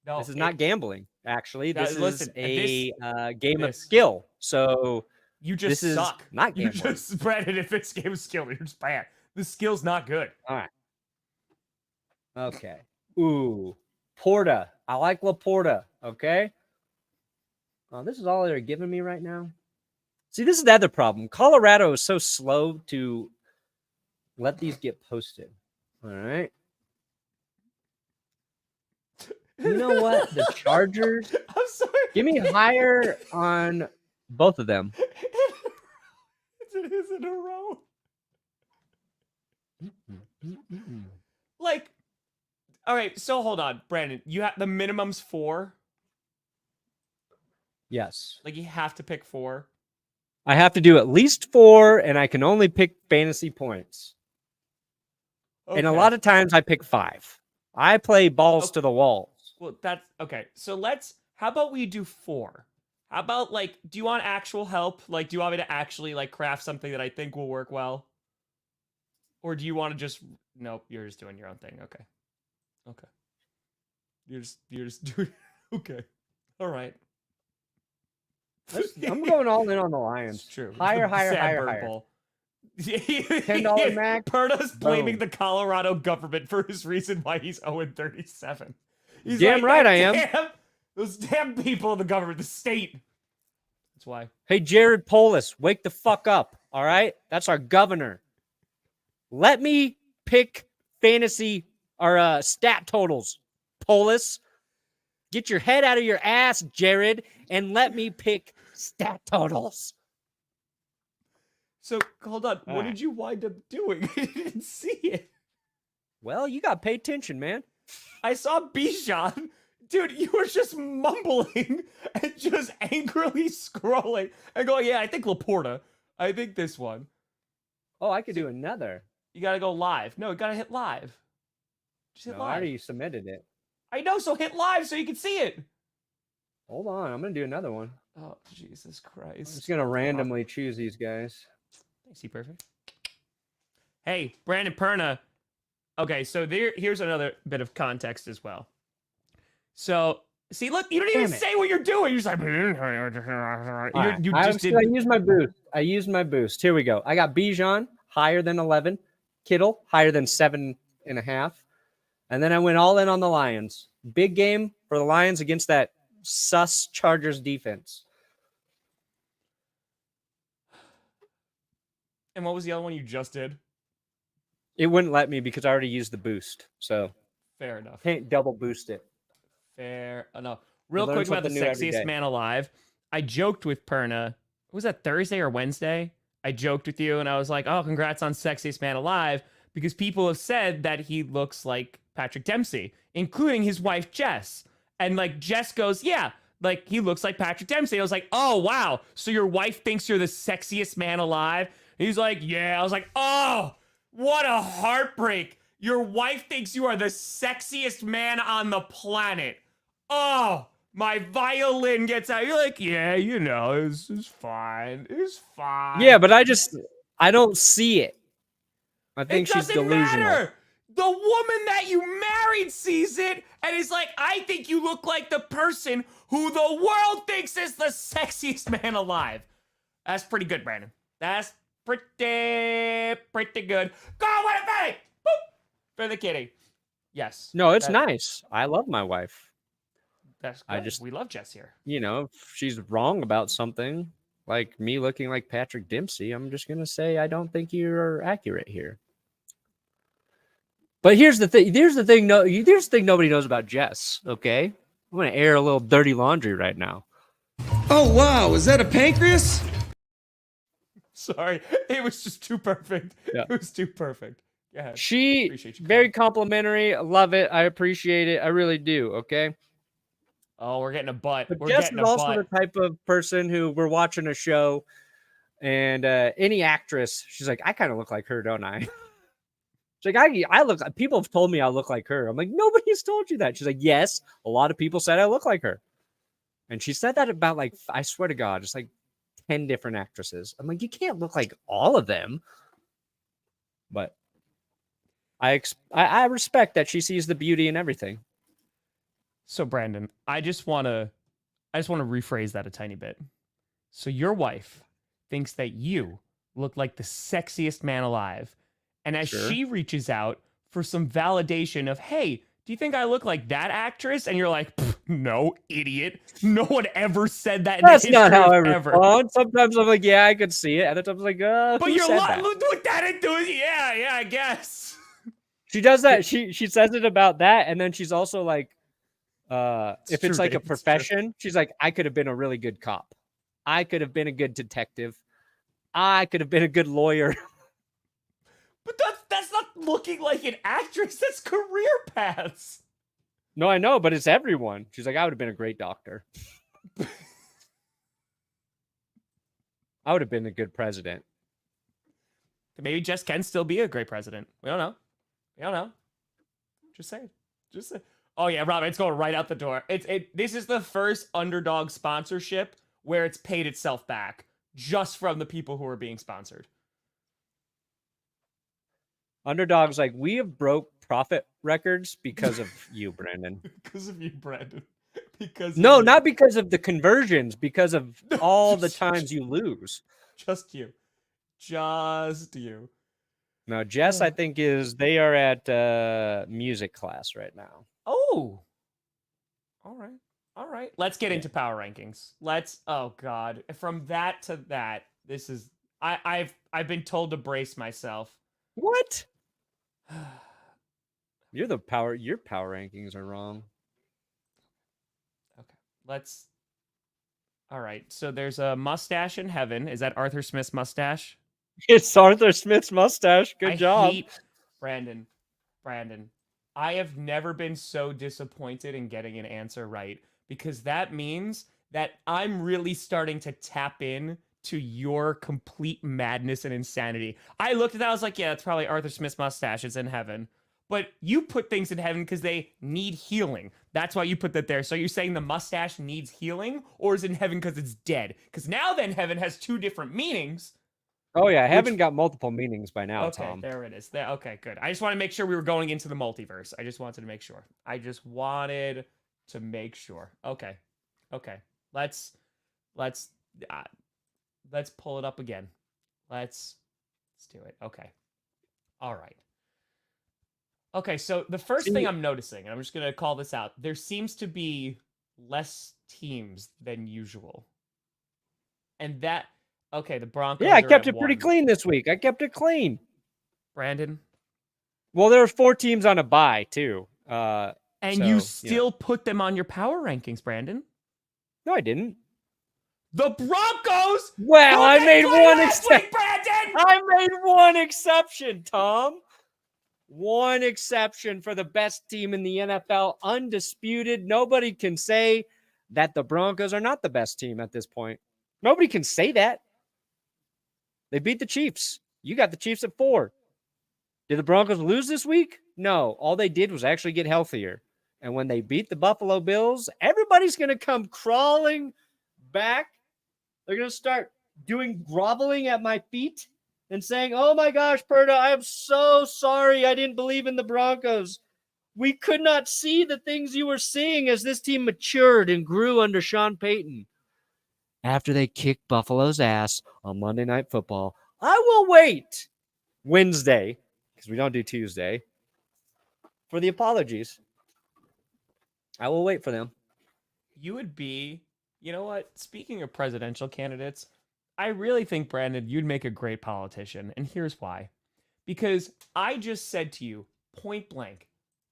No, this is not gambling, actually. This is a game of this. skill. So you just this suck. Is not gambling. Brandon, if it's game of skill, you're just bad. The skill's not good. All right. Okay. Ooh. Porta. I like Laporta. Okay. This is all they're giving me right now. See, this is the other problem. Colorado is so slow to let these get posted. All right. You know what? The Chargers. I'm sorry. Give me higher on both of them. It is in a row. Like, all right, so hold on, Brandon. You have the minimum's 4. Yes. Like you have to pick 4. I have to do at least 4, and I can only pick fantasy points. Okay. And a lot of times I pick 5. I play balls to the walls. Well, that's okay. So how about we do 4? How about like, do you want actual help? Like, do you want me to actually like craft something that I think will work well? Or do you want to just, nope, you're just doing your own thing. Okay. Okay. You're just doing, okay. All right. I'm going all in on the Lions. It's true. Higher. $10 max. Perna's blaming Boom. the Colorado government for his reason why he's 0-37. He's Damn like, right I am. Those damn people in the government, the state. That's why. Hey, Jared Polis, wake the fuck up. All right? That's our governor. Let me pick fantasy or stat totals. Polis, get your head out of your ass, Jared, and let me pick stat totals. So, hold on. What did you wind up doing? I didn't see it. Well, you got to pay attention, man. I saw Bijan. Dude, you were just mumbling and just angrily scrolling and going, yeah, I think Laporta. I think this one. Oh, I could do another. You got to go live. No, you got to hit live. Just hit I live. already submitted it. I know, so hit live so you can see it. Hold on. I'm going to do another one. Oh, Jesus Christ. I'm just going to randomly choose these guys. Thanks, he perfect. Hey, Brandon Perna. Okay, so here's another bit of context as well. So, see, look, you don't even say what you're doing. You're just like, I used my boost. I used my boost. Here we go. I got Bijan higher than 11, Kittle higher than 7.5, and then I went all in on the Lions. Big game for the Lions against that sus Chargers defense. And what was the other one you just did? It wouldn't let me because I already used the boost. So fair enough. Can't double boost it. Fair enough. Real quick about the sexiest man alive. I joked with Perna. Was that Thursday or Wednesday? I joked with you and I was like, oh, congrats on sexiest man alive, because people have said that he looks like Patrick Dempsey, including his wife, Jess. And like Jess goes, yeah, like he looks like Patrick Dempsey. I was like, oh, wow. So your wife thinks you're the sexiest man alive? And he's like, yeah. I was like, oh, what a heartbreak. Your wife thinks you are the sexiest man on the planet. Oh, my violin gets out. You're like, yeah, you know, it's fine. It's fine. Yeah, but I don't see it. I think she's delusional. Matter. The woman that you married sees it and is like, I think you look like the person who the world thinks is the sexiest man alive. That's pretty good, Brandon. That's pretty good. Go with it, baby! Boop! For the kitty. Yes. No, it's nice. I love my wife. That's good. We love Jess here. You know, if she's wrong about something, like me looking like Patrick Dempsey, I'm just going to say I don't think you're accurate here. But here's the thing. Here's the thing nobody knows about Jess, okay? I'm going to air a little dirty laundry right now. Oh, wow. Is that a pancreas? Sorry. It was just too perfect. Yeah. It was too perfect. Go ahead. She, very complimentary. I love it. I appreciate it. I really do, okay? Oh, we're getting a butt. But we're Jess getting is a also butt. the type of person who we're watching a show, and any actress, she's like, I kind of look like her, don't I? She's like, I look. People have told me I look like her. I'm like, nobody's told you that. She's like, yes, a lot of people said I look like her, and she said that about like, I swear to God, it's like 10 different actresses. I'm like, you can't look like all of them, but I respect that she sees the beauty in everything. So Brandon, I just want to rephrase that a tiny bit. So your wife thinks that you look like the sexiest man alive. And as she reaches out for some validation of, hey, do you think I look like that actress? And you're like, no, idiot. No one ever said that. That's not how I respond. Sometimes I'm like, yeah, I could see it. Other times I'm like, but you're with that enthusiasm. Yeah, I guess. She does that. She says it about that. And then she's also like, if it's like a profession, she's like, I could have been a really good cop. I could have been a good detective. I could have been a good lawyer. But that's not looking like an actress. That's career paths. No, I know, but it's everyone. She's like, I would have been a great doctor. I would have been a good president. Maybe Jess can still be a great president. We don't know. We don't know. Just saying. Just say. Oh yeah, Rob, it's going right out the door. This is the first Underdog sponsorship where it's paid itself back just from the people who are being sponsored. Underdog's like, we have broke profit records because of you, Brandon. Because of you, Brandon. Because No, of you. not because of the conversions, because of all the times you lose. Just you. Just you. No, Jess, I think they are at music class right now. Oh. All right. All right. Let's get into power rankings. Oh God. From that to that, this is I've been told to brace myself. What? Your power rankings are wrong. Okay. All right. So there's a mustache in heaven. Is that Arthur Smith's mustache? It's Arthur Smith's mustache. Good job. Hate Brandon. I have never been so disappointed in getting an answer right because that means that I'm really starting to tap in to your complete madness and insanity. I looked at that, I was like, yeah, that's probably Arthur Smith's mustache. It's in heaven. But you put things in heaven because they need healing. That's why you put that there. So you're saying the mustache needs healing or is in heaven because it's dead? Because now then heaven has two different meanings. Oh yeah, heaven got multiple meanings by now, Okay, Tom. there it is. Okay, good. I just want to make sure we were going into the multiverse. I just wanted to make sure. Okay. Let's pull it up again. Let's do it. Okay. All right. Okay, so the first thing I'm noticing, and I'm just going to call this out, there seems to be less teams than usual. And that, okay, the Broncos Yeah, I are kept at it pretty 1. clean this week. I kept it clean. Brandon? Well, there were 4 teams on a bye, too. You still put them on your power rankings, Brandon? No, I didn't. The Broncos? Well, I made one exception, Brandon! I made one exception, Tom. One exception for the best team in the NFL, undisputed. Nobody can say that the Broncos are not the best team at this point. Nobody can say that. They beat the Chiefs. You got the Chiefs at 4. Did the Broncos lose this week? No. All they did was actually get healthier. And when they beat the Buffalo Bills, everybody's going to come crawling back. They're going to start doing groveling at my feet and saying, oh my gosh, Perna, I am so sorry. I didn't believe in the Broncos. We could not see the things you were seeing as this team matured and grew under Sean Payton. After they kicked Buffalo's ass on Monday Night Football, I will wait Wednesday, because we don't do Tuesday, for the apologies. I will wait for them. You would be, you know what? Speaking of presidential candidates, I really think, Brandon, you'd make a great politician. And here's why. Because I just said to you, point blank,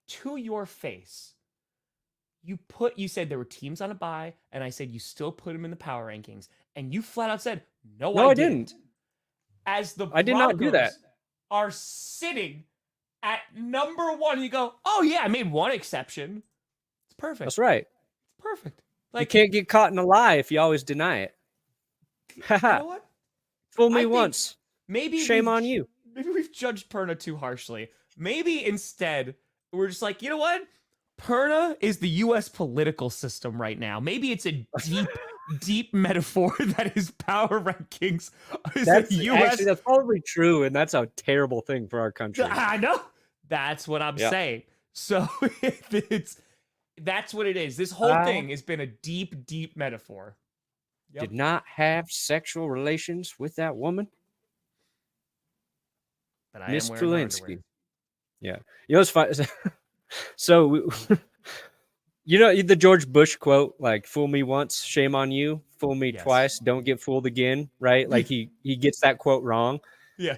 to your face, you said there were teams on a bye, and I said you still put them in the power rankings. And you flat out said, no, I didn't. As the I did not do that. Are sitting at number 1, you go, oh yeah, I made one exception. It's perfect. That's right. It's perfect. You can't get caught in a lie if you always deny it. You know what? Fool me once. Maybe shame on you. Maybe we've judged Perna too harshly. Maybe instead we're just like, you know what? Perna is the U.S. political system right now. Maybe it's a deep, deep metaphor that his power rankings is That's U.S. Actually, that's probably true, and that's a terrible thing for our country. I know. That's what I'm saying. So that's what it is. This whole thing has been a deep, deep metaphor. Yep. Did not have sexual relations with that woman. But I Miss am wearing Tulinski. Yeah. You know what's fun? So, you know the George Bush quote, like, fool me once, shame on you. Fool me twice, don't get fooled again, right? Like he gets that quote wrong. Yeah.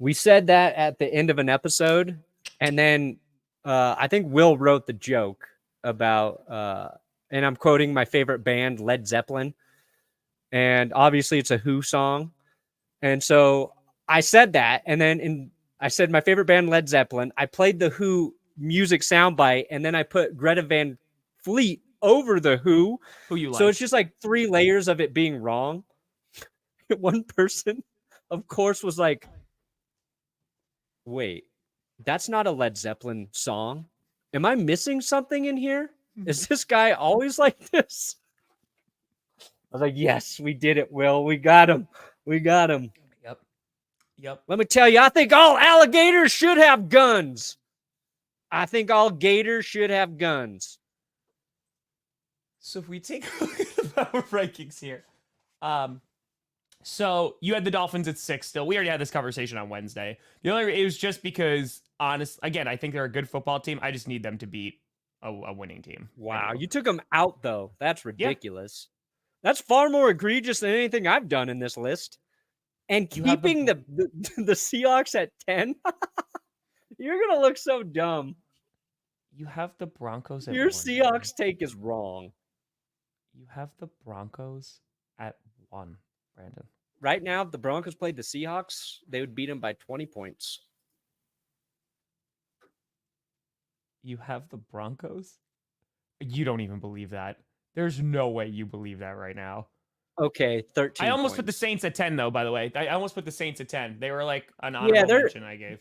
We said that at the end of an episode, and then I think Will wrote the joke about and I'm quoting my favorite band, Led Zeppelin. And obviously it's a Who song. And so I said that. And then I said my favorite band, Led Zeppelin. I played the Who music soundbite, and then I put Greta Van Fleet over the Who. Who you like? So it's just like 3 layers of it being wrong. One person, of course, was like, wait, that's not a Led Zeppelin song. Am I missing something in here? Is this guy always like this? I was like, yes, we did it, Will. We got him. We got him. Yep. Let me tell you, I think all alligators should have guns. I think all gators should have guns. So if we take a look at the power rankings here, so you had the Dolphins at 6 still. We already had this conversation on Wednesday. It was just because, again, I think they're a good football team. I just need them to beat a winning team. Wow, you took them out though. That's ridiculous. Yeah. That's far more egregious than anything I've done in this list. And keeping the Seahawks at 10, you're gonna look so dumb. You have the Broncos at your 1. Seahawks take is wrong. You have the Broncos at 1, Brandon. Right now, if the Broncos played the Seahawks, they would beat them by 20 points. You have the Broncos? You don't even believe that. There's no way you believe that right now. Okay, 13 I almost points. put the Saints at 10, though, by the way. I almost put the Saints at 10. They were like an honorable mention I gave.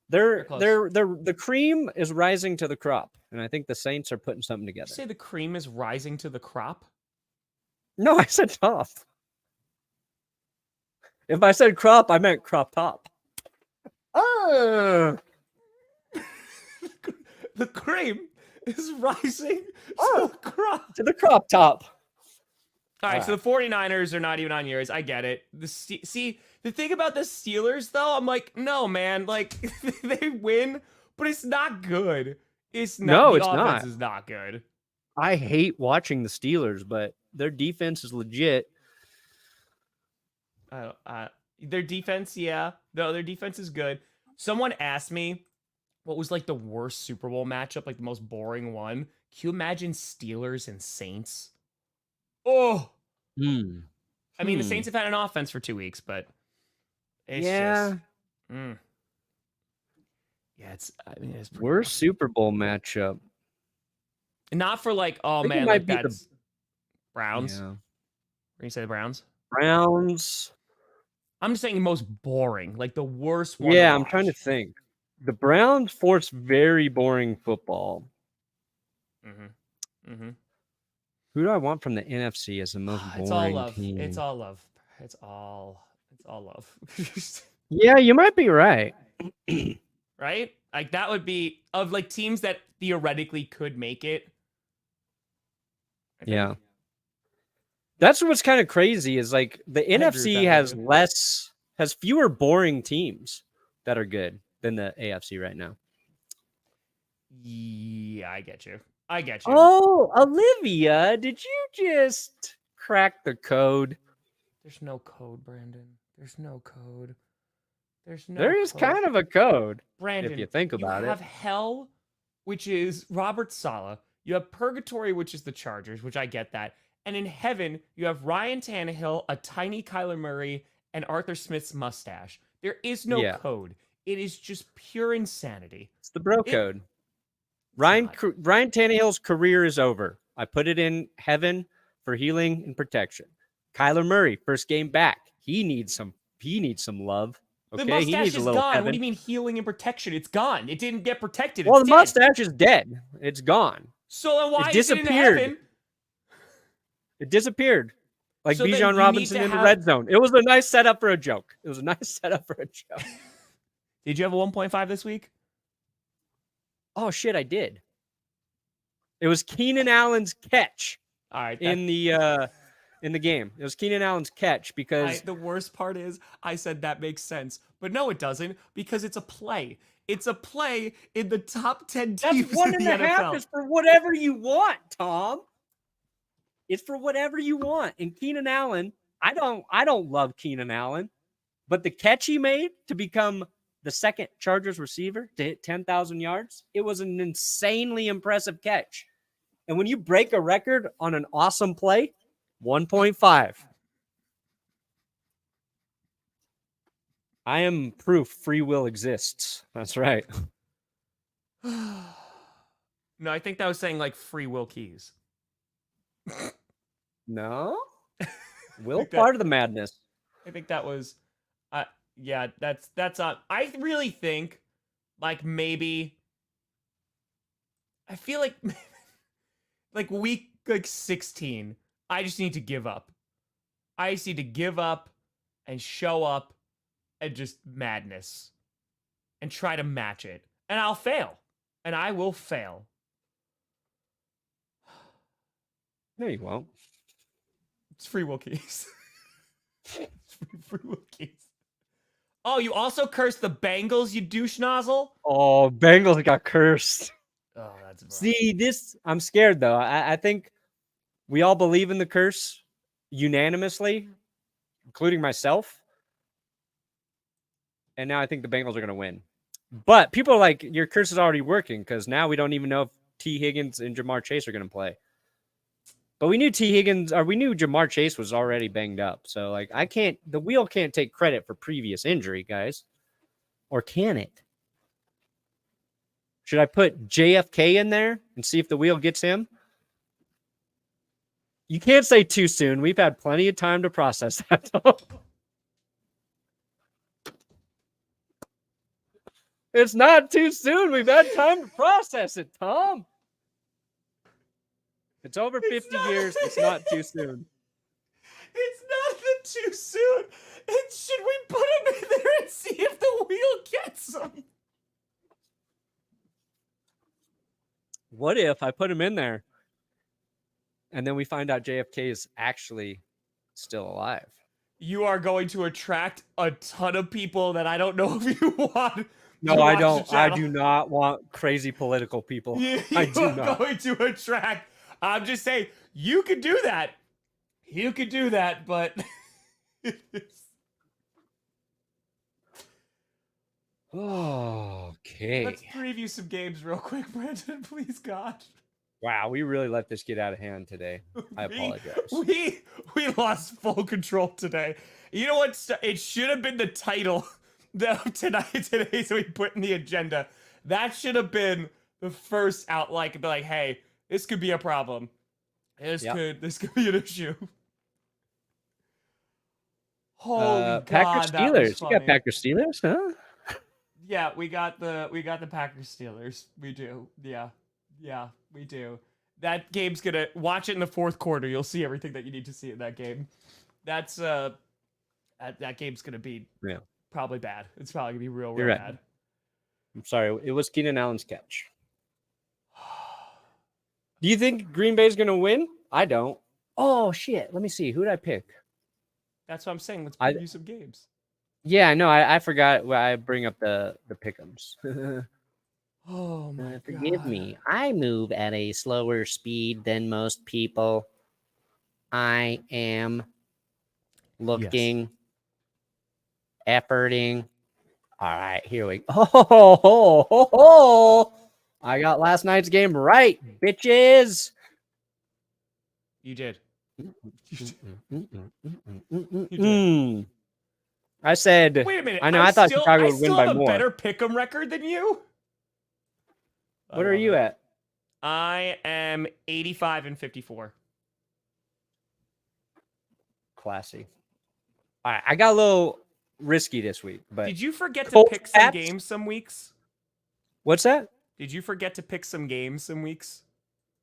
The cream is rising to the crop, and I think the Saints are putting something together. Did you say the cream is rising to the crop? No, I said top. If I said crop, I meant crop top. The cream is rising to the crop. To the crop top. All right, so the 49ers are not even on yours. I get it. See, the thing about the Steelers, though, I'm like, no, man. Like, they win, but it's not good. It's not. No, the it's not. offense is not good. I hate watching the Steelers, but their defense is legit. Their defense, yeah. No, their defense is good. Someone asked me what was like the worst Super Bowl matchup, like the most boring one. Can you imagine Steelers and Saints? Oh, I mean, the Saints have had an offense for 2 weeks, but it's just, yeah, it's worst Super Bowl matchup. Not for like, oh man, like that's Browns. Yeah. Where you say the Browns? Browns. I'm just saying the most boring, like the worst one. Yeah, I'm trying to think. The Browns force very boring football. Who do I want from the NFC as the most boring team? It's all love. It's all love. Yeah, you might be right. Right? Like that would be of like teams that theoretically could make it. Yeah. That's what's kind of crazy is like the NFC has fewer boring teams that are good than the AFC right now. Yeah, I get you. Oh, Olivia, did you just crack the code? There's no code, Brandon. There's no code. There is kind of a code, Brandon, if you think about it. You have hell, which is Robert Saleh. You have purgatory, which is the Chargers, which I get that. And in heaven, you have Ryan Tannehill, a tiny Kyler Murray, and Arthur Smith's mustache. There is no code. It is just pure insanity. It's the bro code. Ryan Tannehill's career is over. I put it in heaven for healing and protection. Kyler Murray, first game back. He needs some love. Okay, the mustache he needs is a little gone. heaven. What do you mean healing and protection? It's gone. It didn't get protected. Well, it's the dead. mustache is dead. It's gone. So then why it is it in disappeared. heaven? It disappeared. Like So Bijan Robinson in the red zone. It was a nice setup for a joke. Did you have a 1.5 this week? Oh shit, I did. It was Keenan Allen's catch. All right, in the game. It was Keenan Allen's catch because the worst part is I said that makes sense, but no, it doesn't because it's a play. It's a play in the top 10 teams that's 1.5 in the NFL. is for whatever you want, Tom. It's for whatever you want. And Keenan Allen, I don't love Keenan Allen, but the catch he made to become the second Chargers receiver to hit 10,000 yards, it was an insanely impressive catch. And when you break a record on an awesome play, 1.5. I am proof free will exists. That's right. No, I think that was saying like free will keys. No? Will think that- part of the madness. I think that was, yeah, that's I really think, like maybe, I feel like, like week like 16, I just need to give up. I just need to give up and show up and just madness and try to match it, and I'll fail, and I will fail. No, you won't. It's free will keys. Free will keys. Oh, you also cursed the Bengals, you douche nozzle? Oh, Bengals got cursed. Oh, that's rough. See, this, I'm scared though. I think we all believe in the curse unanimously, including myself. And now I think the Bengals are going to win. But people are like, your curse is already working because now we don't even know if T. Higgins and Jamar Chase are going to play. But we knew we knew Jamar Chase was already banged up. So, like, the wheel can't take credit for previous injury, guys. Or can it? Should I put JFK in there and see if the wheel gets him? You can't say too soon. We've had plenty of time to process that. It's not too soon. We've had time to process it, Tom. It's over 50 years. It's not too soon. It's not too soon. Should we put him in there and see if the wheel gets him? What if I put him in there and then we find out JFK is actually still alive? You are going to attract a ton of people that I don't know if you want. No, I don't. I do not want crazy political people. I do not. Going to attract. I'm just saying, you could do that. You could do that, but Okay. let's preview some games real quick, Brandon. Please, God. Wow, we really let this get out of hand today. I apologize. We lost full control today. You know what? It should have been the title today, so we put in the agenda. That should have been the first out. Like, be like, hey, this could be a problem. This could be an issue. Holy God, Packers that was Steelers. You got funny. Packers Steelers, huh? Yeah, we got the Packers Steelers. We do. Yeah, we do. That game's gonna watch it in the fourth quarter. You'll see everything that you need to see in that game. That's that game's gonna be probably bad. It's probably gonna be real You're right. bad. I'm sorry. It was Keenan Allen's catch. Do you think Green Bay's gonna win? I don't. Oh shit! Let me see. Who did I pick? That's what I'm saying. Let's preview some games. Yeah, I know. I forgot. I bring up the pick'ems. Oh my Forgive God. me. I move at a slower speed than most people. I am looking, efforting. All right, here we go. I got last night's game right, bitches. You did. I said. Wait a minute. I know. I thought Chicago would win by have a more. better pick'em record than you. What are you at? I am 85 and 54. Classy. All right, I got a little risky this week, but Did you forget to Colts, pick some Pats? games some weeks? What's that? Did you forget to pick some games some weeks?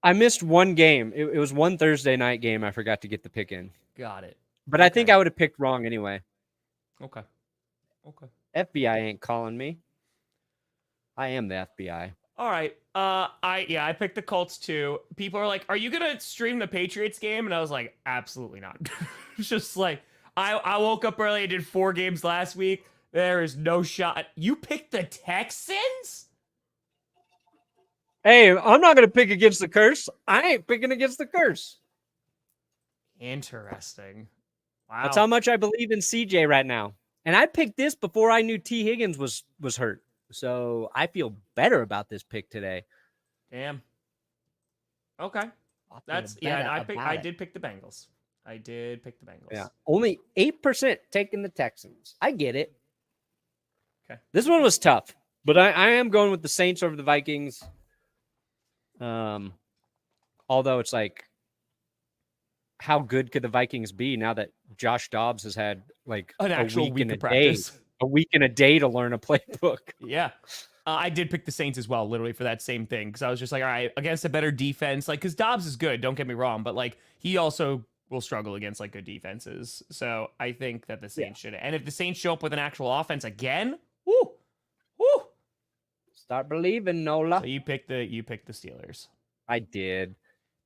I missed one game. It was one Thursday night game. I forgot to get the pick in, Got it. but I think Okay. I would have picked wrong anyway. Okay. FBI ain't calling me. I am the FBI. All right. I picked the Colts too. People are like, "Are you gonna stream the Patriots game?" And I was like, "Absolutely not." Just like I woke up early. I did 4 games last week. There is no shot. You picked the Texans? Hey, I'm not going to pick against the curse. I ain't picking against the curse. Interesting. Wow. That's how much I believe in CJ right now. And I picked this before I knew T. Higgins was hurt. So I feel better about this pick today. Damn. Okay. That's I did pick the Bengals. I did pick the Bengals. Yeah. Only 8% taking the Texans. I get it. This one was tough, but I am going with the Saints over the Vikings. Although it's like, how good could the Vikings be now that Josh Dobbs has had like An a actual week and a of day, practice. a week and a day to learn a playbook? Yeah. I did pick the Saints as well, literally for that same thing. Because I was just like, all right, against a better defense. Like, because Dobbs is good, don't get me wrong. But, like, he also will struggle against, like, good defenses. So I think that the Saints should. And if the Saints show up with an actual offense again, woo. Start believing, Nola. So you picked the Steelers. I did.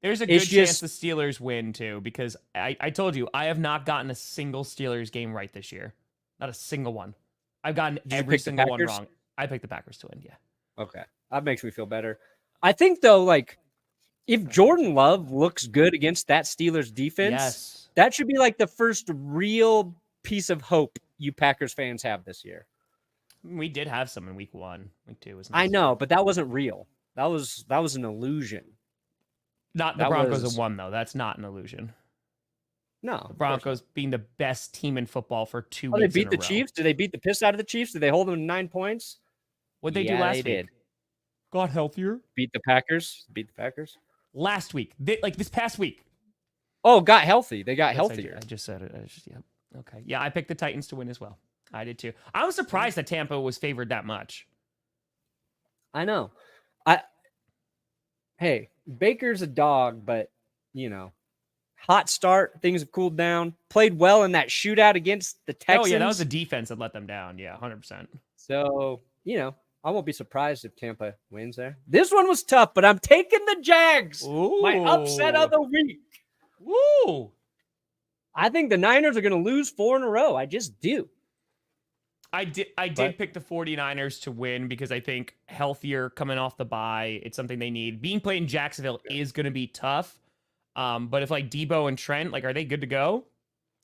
There's a good chance the Steelers win, too. Because I told you, I have not gotten a single Steelers game right this year. Not a single one. I've gotten every single one wrong. I picked the Packers to win, yeah. Okay. That makes me feel better. I think, though, like, if Jordan Love looks good against that Steelers defense, that should be, like, the first real piece of hope you Packers fans have this year. We did have some in week 1. Week 2 was nice. I know, but that wasn't real. That was an illusion. Not the Broncos have won, though. That's not an illusion. No. The Broncos being the best team in football for 2 weeks. They beat the Chiefs? Did they beat the piss out of the Chiefs? Did they hold them to 9 points? What'd they do last week? Did. Got healthier. Beat the Packers. Last week. Like this past week. Oh, got healthy. They got healthier. I just said it. Okay. Yeah, I picked the Titans to win as well. I did too. I was surprised that Tampa was favored that much. I know. Hey, Baker's a dog, but, you know, hot start. Things have cooled down. Played well in that shootout against the Texans. Oh, yeah, that was the defense that let them down. Yeah, 100%. So, you know, I won't be surprised if Tampa wins there. This one was tough, but I'm taking the Jags. Ooh. My upset of the week. Woo! I think the Niners are going to lose 4 in a row. I just do. I did pick the 49ers to win because I think healthier coming off the bye, it's something they need. Being played in Jacksonville is going to be tough. But if like Debo and Trent, like, are they good to go?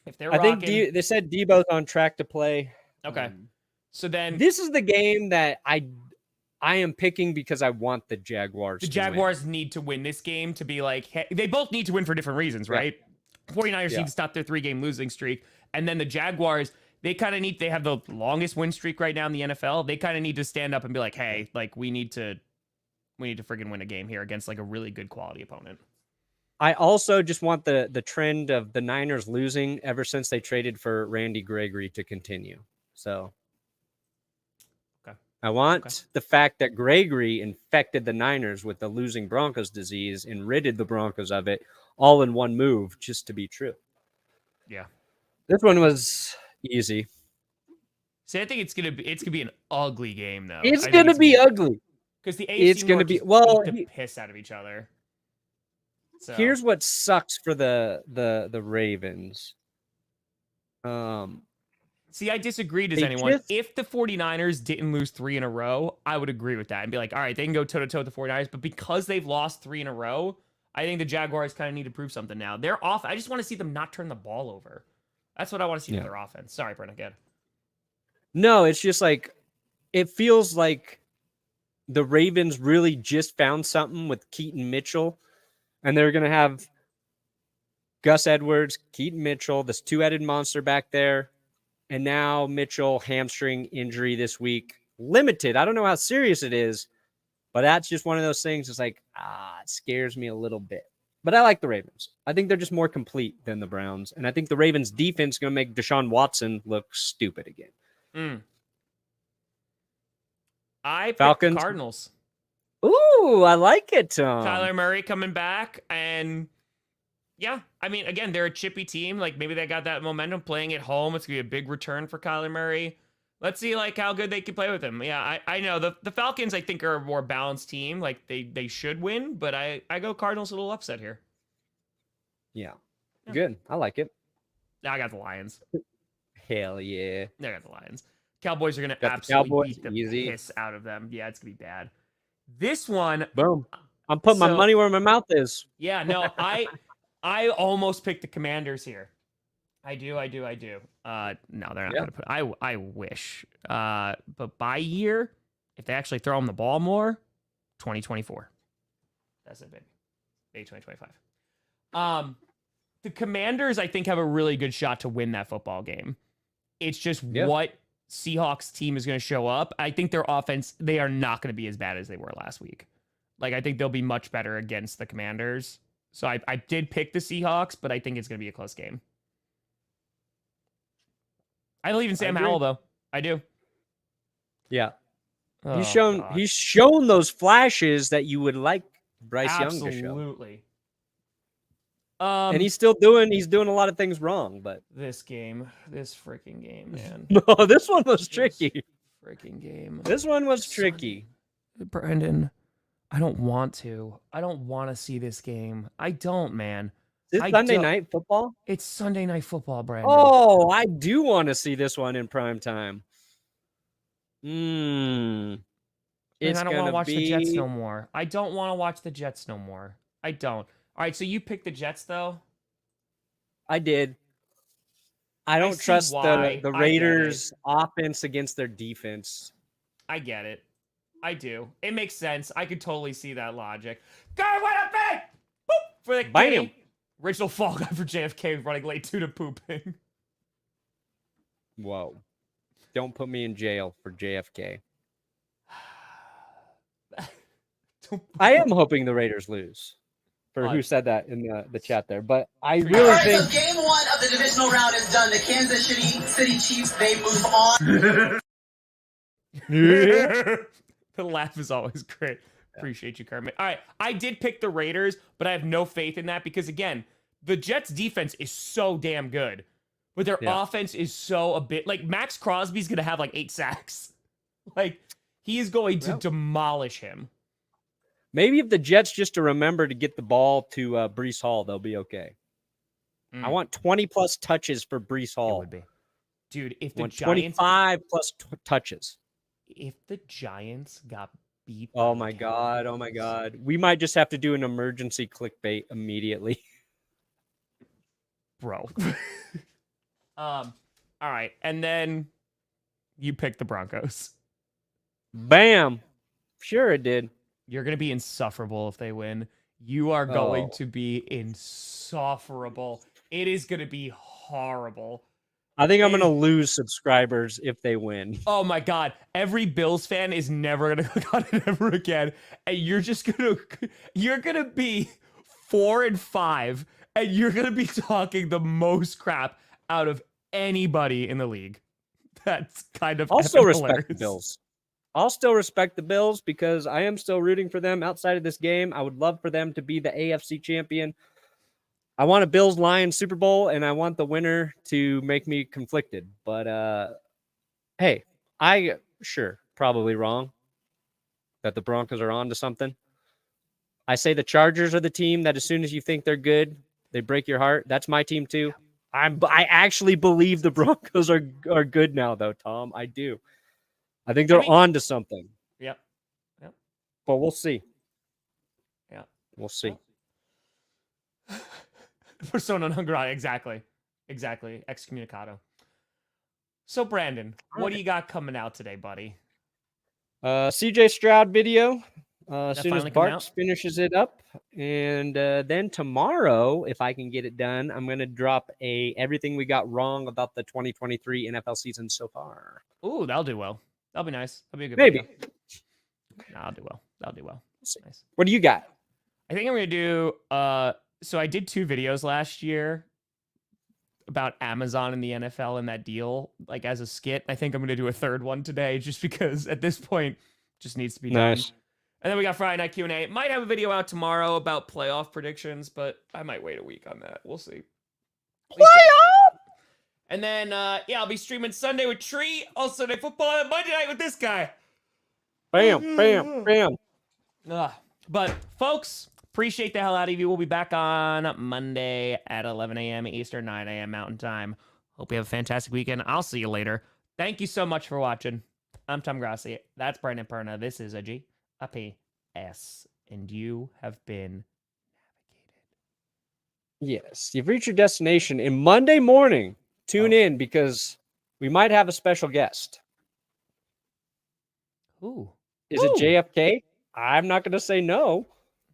If they're rocking... think they said Debo's on track to play. Okay. So then this is the game that I am picking because I want the Jaguars. The Jaguars need to win this game to be like, hey, they both need to win for different reasons, right? 49ers need to stop their 3-game losing streak. And then the Jaguars, they have the longest win streak right now in the NFL. They kind of need to stand up and be like, hey, like we need to friggin' win a game here against like a really good quality opponent. I also just want the trend of the Niners losing ever since they traded for Randy Gregory to continue. So I want the fact that Gregory infected the Niners with the losing Broncos disease and ridded the Broncos of it all in one move just to be true. Yeah. This one was easy. See, I think it's gonna be an ugly game though. It's gonna be ugly because the AFC it's gonna North be beat the piss out of each other. So. Here's what sucks for the Ravens. See, I disagreed as anyone. If the 49ers didn't lose 3 in a row, I would agree with that and be like, all right, they can go toe-to-toe with the 49ers. But because they've lost 3 in a row, I think the Jaguars kind of need to prove something now. They're off. I just want to see them not turn the ball over. That's what I want to see with their offense. Sorry, Brenna, again. No, it's just like, it feels like the Ravens really just found something with Keaton Mitchell. And they're going to have Gus Edwards, Keaton Mitchell, this 2-headed monster back there. And now Mitchell, hamstring injury this week. Limited. I don't know how serious it is, but that's just one of those things. It's like, it scares me a little bit. But I like the Ravens. I think they're just more complete than the Browns. And I think the Ravens defense is going to make Deshaun Watson look stupid again. I picked Falcons. Cardinals. Ooh, I like it. Kyler Murray coming back. And yeah, I mean, again, they're a chippy team. Like maybe they got that momentum playing at home. It's going to be a big return for Kyler Murray. Let's see like how good they can play with him. Yeah, I know the Falcons, I think, are a more balanced team. Like they should win, but I go Cardinals a little upset here. Yeah. Good. I like it. I got the Lions. Hell yeah. I got the Lions. Cowboys are going to absolutely beat the piss out of them. Yeah, it's going to be bad. This one. Boom. I'm putting my money where my mouth is. Yeah, no, I almost picked the Commanders here. I do. No, they're not going to put. I wish. But by year, if they actually throw them the ball more, 2024. That's it, baby. Maybe 2025. The Commanders, I think, have a really good shot to win that football game. It's just what Seahawks team is going to show up. I think their offense, they are not going to be as bad as they were last week. Like, I think they'll be much better against the Commanders. So I did pick the Seahawks, but I think it's going to be a close game. I believe in Sam Howell, though. I do. Yeah. Oh, He's shown those flashes that you would like Bryce Young to show. Absolutely. And he's doing a lot of things wrong, but this freaking game, man. no, this one was tricky. Freaking game. This one was tricky. Brandon, I don't want to see this game. I don't, man. This Sunday night football? It's Sunday night football, Brandon. Oh, I do want to see this one in prime time. And I don't want to watch the Jets no more. I don't want to watch the Jets no more. I don't. All right, so you picked the Jets, though? I did. I don't trust the Raiders' offense against their defense. I get it. I do. It makes sense. I could totally see that logic. Go win a big! Boop! For the game. Original fall guy for JFK running late to pooping. Whoa. Don't put me in jail for JFK. I am hoping the Raiders lose. For who said that in the chat there. But I really think... So game 1 of the divisional round is done. The Kansas City Chiefs, they move on. The laugh is always great. Appreciate you, Kermit. All right, I did pick the Raiders, but I have no faith in that because, again, the Jets' defense is so damn good. But their offense is so a bit... Like, Max Crosby's going to have, 8 sacks. He is going to demolish him. Maybe if the Jets just to remember to get the ball to Breece Hall, they'll be okay. I want 20-plus touches for Breece Hall. It would be. Dude, if the Giants... 25-plus touches. If the Giants got beat... Oh, my God. Oh, my God. We might just have to do an emergency clickbait immediately. Bro. All right. And then you picked the Broncos. Bam. Sure it did. You're going to be insufferable if they win. You are going to be insufferable. It is going to be horrible. I think I'm going to lose subscribers if they win. Oh my God. Every Bills fan is never going to click on it ever again. And you're going to be 4-5 and you're going to be talking the most crap out of anybody in the league. That's kind of I'll still hilarious. respect the Bills. I'll still respect the Bills because I am still rooting for them outside of this game. I would love for them to be the AFC champion. I want a Bills-Lions Super Bowl, and I want the winner to make me conflicted. But, hey, probably wrong that the Broncos are on to something. I say the Chargers are the team that as soon as you think they're good, they break your heart. That's my team, too. I actually believe the Broncos are good now, though, Tom. I do. I think they're on to something. Yep. But we'll see. Yeah. We'll see. Persona non grata. Exactly. Excommunicado. So, Brandon, what do you got coming out today, buddy? CJ Stroud video. As soon as finally coming Barks out? finishes it up. And then tomorrow, if I can get it done, I'm going to drop everything we got wrong about the 2023 NFL season so far. Ooh, that'll do well. That'll be nice. That'll be a good Maybe. video. Nah, I'll do well. Nice. What do you got? I think I'm going to do... So I did 2 videos last year about Amazon and the NFL and that deal, as a skit. I think I'm going to do a 3rd one today just because at this point it just needs to be done. Nice. And then we got Friday Night Q&A. Might have a video out tomorrow about playoff predictions, but I might wait a week on that. We'll see. Playoff! And then, I'll be streaming Sunday with Tree, also Sunday football, and Monday night with this guy. Bam. But, folks, appreciate the hell out of you. We'll be back on Monday at 11 a.m. Eastern, 9 a.m. Mountain Time. Hope you have a fantastic weekend. I'll see you later. Thank you so much for watching. I'm Tom Grossi. That's Brandon Perna. This is a GPS. And you have been navigated. Yes, you've reached your destination. And Monday morning, tune in because we might have a special guest. Ooh. Is it JFK? I'm not going to say no.